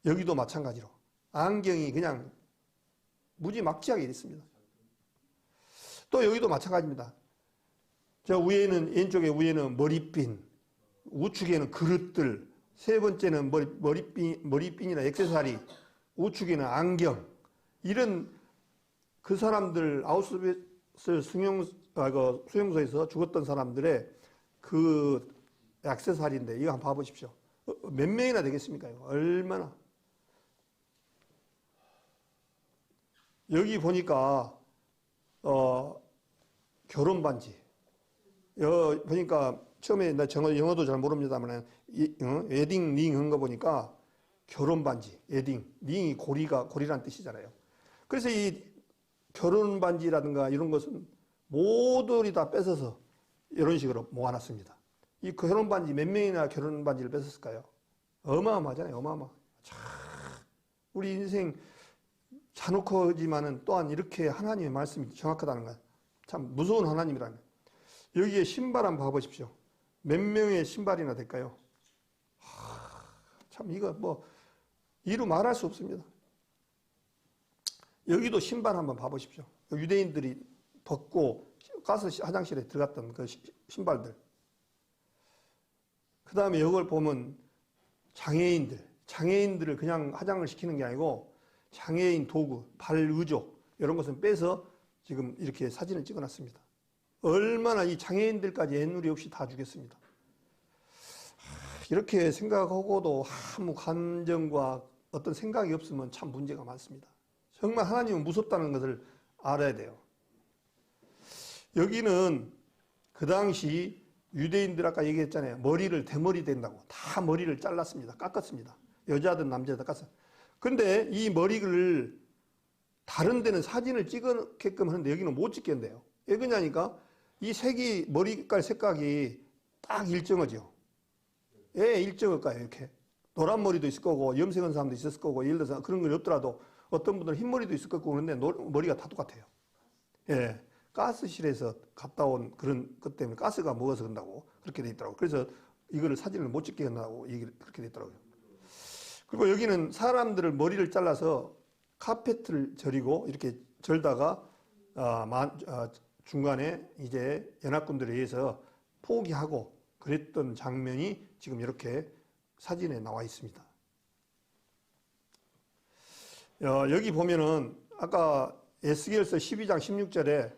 여기도 마찬가지로. 안경이 그냥 무지막지하게 있습니다. 또 여기도 마찬가지입니다. 저 위에는, 왼쪽에 위에는 머리핀, 우측에는 그릇들, 세 번째는 머리핀이나 액세서리, 우측에는 안경. 이런 그 사람들 아우슈비츠 수용소에서 죽었던 사람들의 그 액세서리인데 이거 한번 봐보십시오. 몇 명이나 되겠습니까? 이거? 얼마나. 여기 보니까 결혼 반지. 보니까 처음에 나 영어도 잘 모릅니다만 웨딩 링 한 거 보니까 결혼 반지, 웨딩 링이 고리란 뜻이잖아요. 그래서 이 결혼 반지라든가 이런 것은 모조리 다 뺏어서 이런 식으로 모아놨습니다. 이 결혼 반지 몇 명이나 결혼 반지를 뺏었을까요? 어마어마하잖아요. 어마어마. 참 우리 인생 잔혹하지만은 또한 이렇게 하나님의 말씀이 정확하다는 것. 참 무서운 하나님이라는. 여기에 신발 한번 봐보십시오. 몇 명의 신발이나 될까요? 참 이거 뭐 이루 말할 수 없습니다. 여기도 신발 한번 봐보십시오. 유대인들이 벗고 가스 화장실에 들어갔던 그 신발들. 그 다음에 이걸 보면 장애인들을 그냥 화장을 시키는 게 아니고 장애인 도구, 발의족 이런 것은 빼서 지금 이렇게 사진을 찍어놨습니다. 얼마나 이 장애인들까지 애누리 없이 다 주겠습니다. 이렇게 생각하고도 아무 감정과 어떤 생각이 없으면 참 문제가 많습니다. 정말 하나님은 무섭다는 것을 알아야 돼요. 여기는 그 당시 유대인들 아까 얘기했잖아요. 머리를 대머리 된다고 다 머리를 잘랐습니다. 깎았습니다. 여자든 남자든 깎았어요. 근데 이 머리를 다른 데는 사진을 찍게끔 하는데 여기는 못 찍겠는데요. 왜 그러냐니까 이 색이 머리깔 색깔이 딱 일정하죠. 왜 일정할까요? 이렇게 노란 머리도 있을 거고 염색한 사람도 있었을 거고 예를 들어서 그런 건 없더라도 어떤 분들은 흰 머리도 있을 거고 그런데 머리가 다 똑같아요. 예, 가스실에서 갔다 온 그런 것 때문에 가스가 먹어서 그런다고 그렇게 돼 있더라고요. 그래서 이거를 사진을 못 찍게 한다고 얘기를 그렇게 돼 있더라고요. 그리고 여기는 사람들을 머리를 잘라서 카페트를 저리고 이렇게 절다가 중간에 이제 연합군들에 의해서 포기하고 그랬던 장면이 지금 이렇게 사진에 나와 있습니다. 여기 보면은 아까 에스겔서 12장 16절에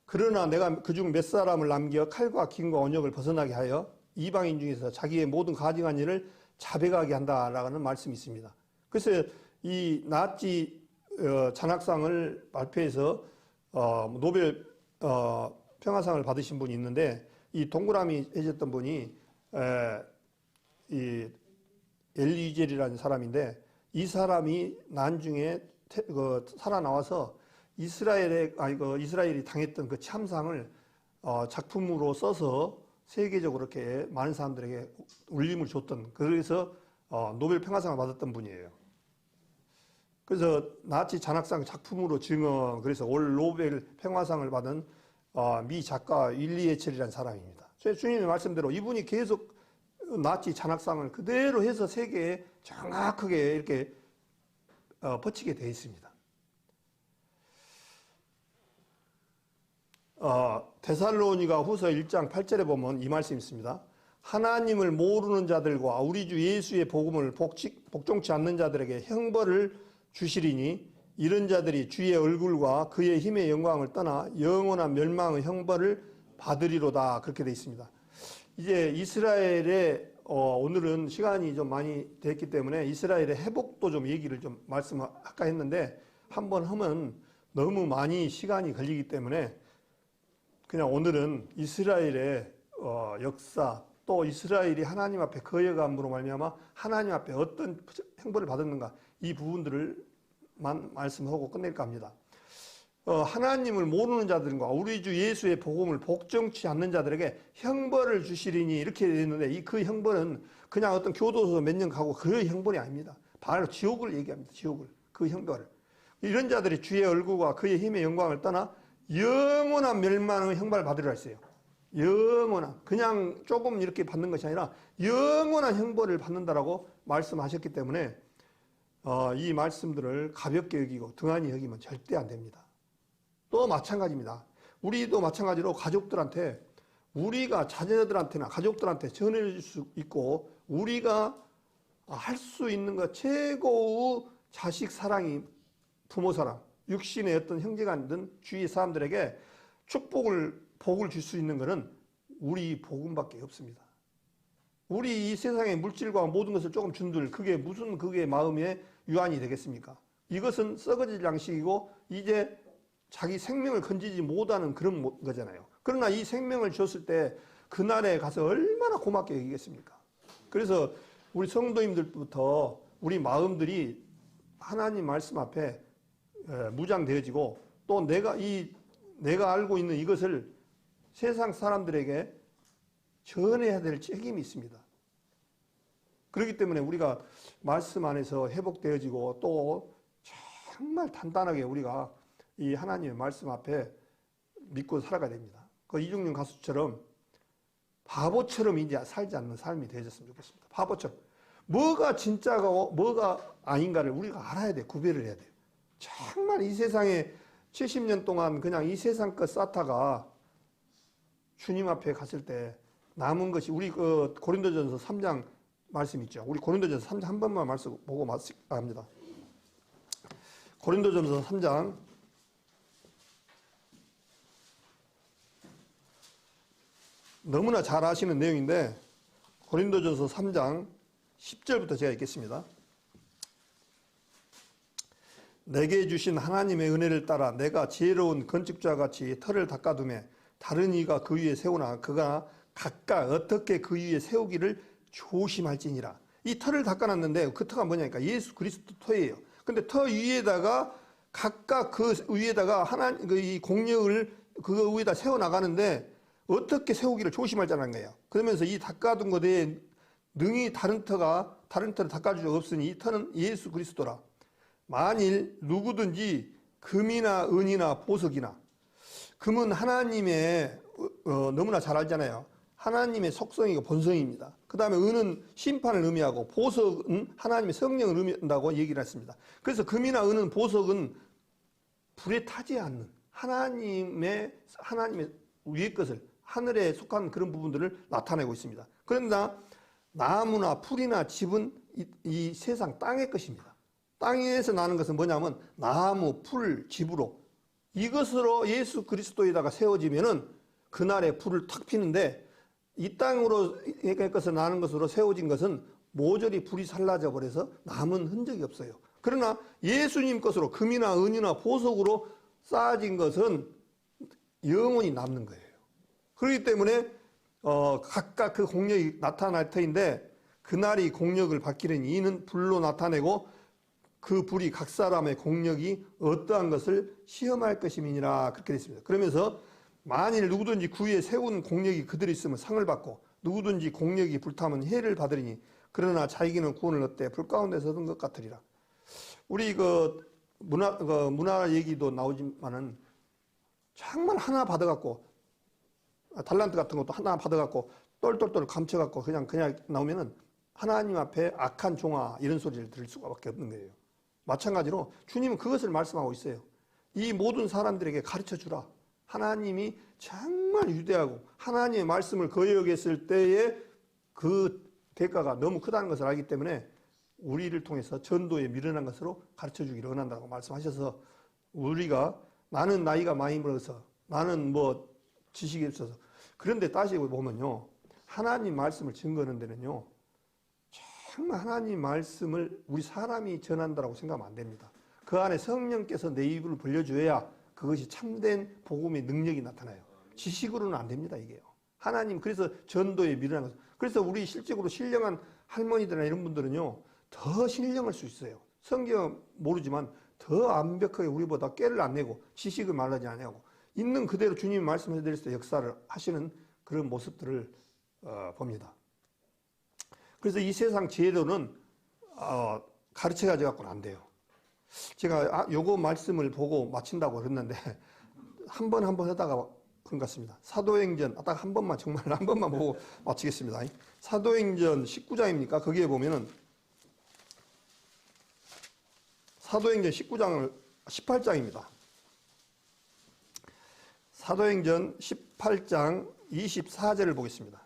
그러나 내가 그중 몇 사람을 남겨 칼과 김과 언역을 벗어나게 하여 이방인 중에서 자기의 모든 가증한 일을 자백하게 한다라는 말씀이 있습니다. 그래서 이 나치 잔학상을 발표해서 노벨 평화상을 받으신 분이 있는데 이 동그라미 해줬던 분이 이 엘리젤이라는 사람인데 이 사람이 나중에 살아나와서 이스라엘이 당했던 그 참상을 작품으로 써서 세계적으로 이렇게 많은 사람들에게 울림을 줬던 그래서 노벨 평화상을 받았던 분이에요. 그래서 나치 잔학상 작품으로 그래서 올 노벨 평화상을 받은 미 작가 윌리 에첼이라는 사람입니다. 주님의 말씀대로 이분이 계속 나치 잔악상을 그대로 해서 세계에 정확하게 이렇게 퍼치게 되어 있습니다. 데살로니가 후서 1장 8절에 보면 이 말씀이 있습니다. 하나님을 모르는 자들과 우리 주 예수의 복음을 복종치 않는 자들에게 형벌을 주시리니 이런 자들이 주의 얼굴과 그의 힘의 영광을 떠나 영원한 멸망의 형벌을 받으리로다. 그렇게 되어 있습니다. 이제 이스라엘의 오늘은 시간이 좀 많이 됐기 때문에 이스라엘의 회복도 좀 얘기를 좀 말씀할까 했는데 한번 하면 너무 많이 시간이 걸리기 때문에 그냥 오늘은 이스라엘의 역사 또 이스라엘이 하나님 앞에 거역함으로 말미암아 하나님 앞에 어떤 형벌을 받았는가 이 부분들을만 말씀하고 끝낼까 합니다. 하나님을 모르는 자들과 우리 주 예수의 복음을 복종치 않는 자들에게 형벌을 주시리니 이렇게 되어 있는데 그 형벌은 그냥 어떤 교도소 몇 년 가고 그 형벌이 아닙니다. 바로 지옥을 얘기합니다. 지옥을. 그 형벌을. 이런 자들이 주의 얼굴과 그의 힘의 영광을 떠나 영원한 멸망의 형벌을 받으리라 했어요. 영원한, 그냥 조금 이렇게 받는 것이 아니라 영원한 형벌을 받는다라고 말씀하셨기 때문에 이 말씀들을 가볍게 여기고 등한히 여기면 절대 안 됩니다. 또 마찬가지입니다. 우리도 마찬가지로 가족들한테 우리가 자녀들한테나 가족들한테 전해줄 수 있고 우리가 할 수 있는 것 최고의 자식 사랑이 부모 사랑, 육신의 어떤 형제간이든 주위의 사람들에게 복을 줄 수 있는 것은 우리 복음밖에 없습니다. 우리 이 세상의 물질과 모든 것을 조금 준들 그게 무슨 그게 마음의 유한이 되겠습니까? 이것은 썩어질 양식이고 이제 자기 생명을 건지지 못하는 그런 거잖아요. 그러나 이 생명을 줬을 때 그날에 가서 얼마나 고맙게 여기겠습니까? 그래서 우리 성도님들부터 우리 마음들이 하나님 말씀 앞에 무장되어지고 또 내가 알고 있는 이것을 세상 사람들에게 전해야 될 책임이 있습니다. 그렇기 때문에 우리가 말씀 안에서 회복되어지고 또 정말 단단하게 우리가 이 하나님의 말씀 앞에 믿고 살아가야 됩니다. 그 이중용 가수처럼 바보처럼 이제 살지 않는 삶이 되어졌으면 좋겠습니다. 바보처럼. 뭐가 진짜고 뭐가 아닌가를 우리가 알아야 돼요. 구별을 해야 돼요. 정말 이 세상에 70년 동안 그냥 이 세상 것 쌓다가 주님 앞에 갔을 때 남은 것이 우리 고린도전서 3장 말씀 있죠. 우리 고린도전서 3장 한 번만 말씀 보고 합니다. 고린도전서 3장 너무나 잘 아시는 내용인데 고린도전서 3장 10절부터 제가 읽겠습니다. 내게 주신 하나님의 은혜를 따라 내가 지혜로운 건축자와 같이 터를 닦아두매 다른 이가 그 위에 세우나 그가 각각 어떻게 그 위에 세우기를 조심할지니라. 이 터를 닦아놨는데 그 터가 뭐냐니까 예수 그리스도 터예요. 근데 터 위에다가 각각 그 위에다가 이 공력을 그 위에다 세워나가는데 어떻게 세우기를 조심할자는 거예요. 그러면서 이 닦아둔 것에 능히 다른 터를 닦아줄 수 없으니 이 터는 예수 그리스도라. 만일 누구든지 금이나 은이나 보석이나 금은 하나님의 너무나 잘 알잖아요. 하나님의 속성이고 본성입니다. 그 다음에 은은 심판을 의미하고 보석은 하나님의 성령을 의미한다고 얘기를 했습니다. 그래서 금이나 은은 보석은 불에 타지 않는 하나님의 위의 것을 하늘에 속한 그런 부분들을 나타내고 있습니다. 그러나 나무나 풀이나 집은 이 세상 땅의 것입니다. 땅에서 나는 것은 뭐냐면 나무, 풀, 집으로 이것으로 예수 그리스도에다가 세워지면은 그날에 불을 탁 피는데 이 땅에서 나는 것으로 세워진 것은 모조리 불이 살라져 버려서 남은 흔적이 없어요. 그러나 예수님 것으로 금이나 은이나 보석으로 쌓아진 것은 영원히 남는 거예요. 그렇기 때문에 각각 그 공력이 나타날 터인데 그날이 공력을 받기는 이는 불로 나타내고 그 불이 각 사람의 공력이 어떠한 것을 시험할 것임이니라 그렇게 됐습니다. 그러면서 만일 누구든지 그 위에 세운 공력이 그들이 있으면 상을 받고 누구든지 공력이 불타면 해를 받으리니 그러나 자기는 구원을 얻되 불 가운데서 얻은 것 같으리라. 우리 문화 얘기도 나오지만은 정말 하나 받아갖고 달란트 같은 것도 하나 받아갖고 똘똘똘 감춰갖고 그냥 나오면은 하나님 앞에 악한 종아 이런 소리를 들을 수밖에 없는 거예요. 마찬가지로 주님은 그것을 말씀하고 있어요. 이 모든 사람들에게 가르쳐 주라. 하나님이 정말 위대하고 하나님의 말씀을 거역했을 때에 그 대가가 너무 크다는 것을 알기 때문에 우리를 통해서 전도에 미련한 것으로 가르쳐 주기를 원한다고 말씀하셔서 우리가 나는 나이가 많이 들어서 나는 뭐 지식이 없어서 그런데 따지고 보면요. 하나님 말씀을 증거하는 데는요. 정말 하나님 말씀을 우리 사람이 전한다라고 생각하면 안 됩니다. 그 안에 성령께서 내 입을 벌려줘야 그것이 참된 복음의 능력이 나타나요. 지식으로는 안 됩니다, 이게요. 하나님, 그래서 전도에 미련한 것. 그래서 우리 실적으로 신령한 할머니들이나 이런 분들은요, 더 신령할 수 있어요. 성경 모르지만 더 완벽하게 우리보다 꾀를 안 내고 지식을 말하지 않냐고 있는 그대로 주님이 말씀해 드릴 때 역사를 하시는 그런 모습들을 봅니다. 그래서 이 세상 제도는 가르쳐 가지고는 안 돼요. 제가 요거 말씀을 보고 마친다고 그랬는데 한 번 하다가 그런 것 같습니다. 사도행전 딱 한 번만 정말 한 번만 보고 마치겠습니다. 사도행전 19장입니까? 거기에 보면은 사도행전 19장을 18장입니다. 사도행전 18장 24절을 보겠습니다.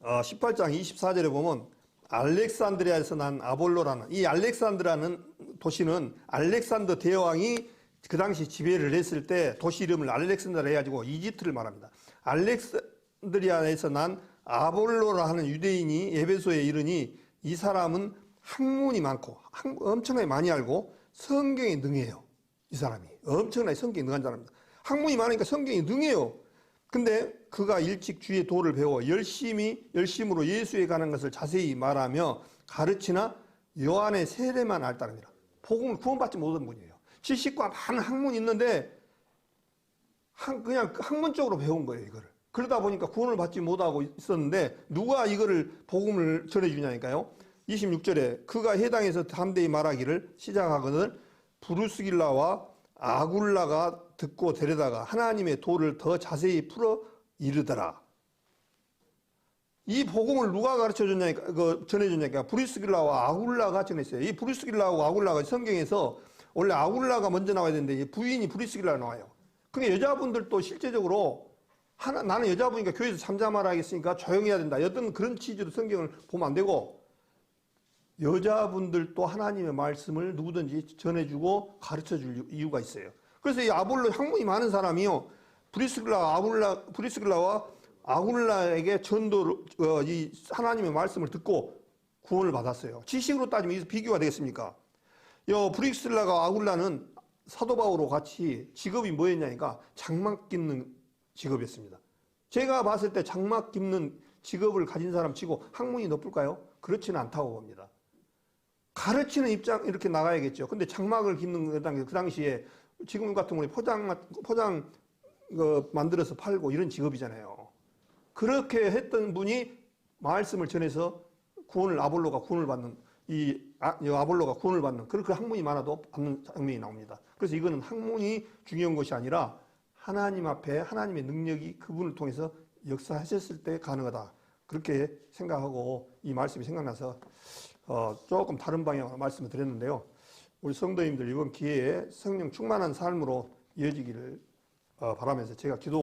18장 24절에 보면 알렉산드리아에서 난 아볼로라는 이 알렉산드라는 도시는 알렉산더 대왕이 그 당시 지배를 했을 때 도시 이름을 알렉산드라 해가지고 이집트를 말합니다. 알렉산드리아에서 난 아볼로라 하는 유대인이 에베소에 이르니 이 사람은 학문이 많고 엄청나게 많이 알고 성경에 능해요. 이 사람이 엄청나게 성경에 능한 사람입니다. 학문이 많으니까 성경에 능해요. 근데 그가 일찍 주의 도를 배워 열심으로 예수에 관한 것을 자세히 말하며 가르치나 요한의 세례만 앓다릅니다. 복음을 구원받지 못한 분이에요. 지식과 많은 학문이 있는데 그냥 학문적으로 배운 거예요, 이거를. 그러다 보니까 구원을 받지 못하고 있었는데 누가 이거를 복음을 전해주냐니까요. 26절에 그가 해당해서 담대히 말하기를 시작하거든 브루스길라와 아굴라가 듣고 데려다가 하나님의 도를 더 자세히 풀어 이르더라. 이 복음을 누가 가르쳐 줬냐니까, 전해줬냐니까, 브리스길라와 아굴라가 전했어요. 이 브리스길라와 아굴라가 성경에서 원래 아굴라가 먼저 나와야 되는데 부인이 브리스길라가 나와요. 그러니까 여자분들도 실제적으로 나는 여자분이니까 교회에서 잠잠하라 하겠으니까 조용히 해야 된다. 어떤 그런 취지로 성경을 보면 안 되고 여자분들도 하나님의 말씀을 누구든지 전해주고 가르쳐 줄 이유가 있어요. 그래서 이 아볼로 학문이 많은 사람이요. 브리스길라와 아굴라에게 전도를, 이 하나님의 말씀을 듣고 구원을 받았어요. 지식으로 따지면 이 비교가 되겠습니까? 브리스길라가 아굴라는 사도 바울과 같이 직업이 뭐였냐니까 장막 깁는 직업이었습니다. 제가 봤을 때 장막 깁는 직업을 가진 사람 치고 학문이 높을까요? 그렇지는 않다고 봅니다. 가르치는 입장 이렇게 나가야겠죠. 근데 장막을 깁는 그 당시에 지금 같은 경우에 포장 만들어서 팔고 이런 직업이잖아요. 그렇게 했던 분이 말씀을 전해서 아볼로가 구원을 받는 아볼로가 구원을 받는 그렇게 학문이 많아도 받는 장면이 나옵니다. 그래서 이거는 학문이 중요한 것이 아니라 하나님 앞에 하나님의 능력이 그분을 통해서 역사하셨을 때 가능하다. 그렇게 생각하고 이 말씀이 생각나서 조금 다른 방향으로 말씀을 드렸는데요. 우리 성도님들 이번 기회에 성령 충만한 삶으로 이어지기를 바라면서 제가 기도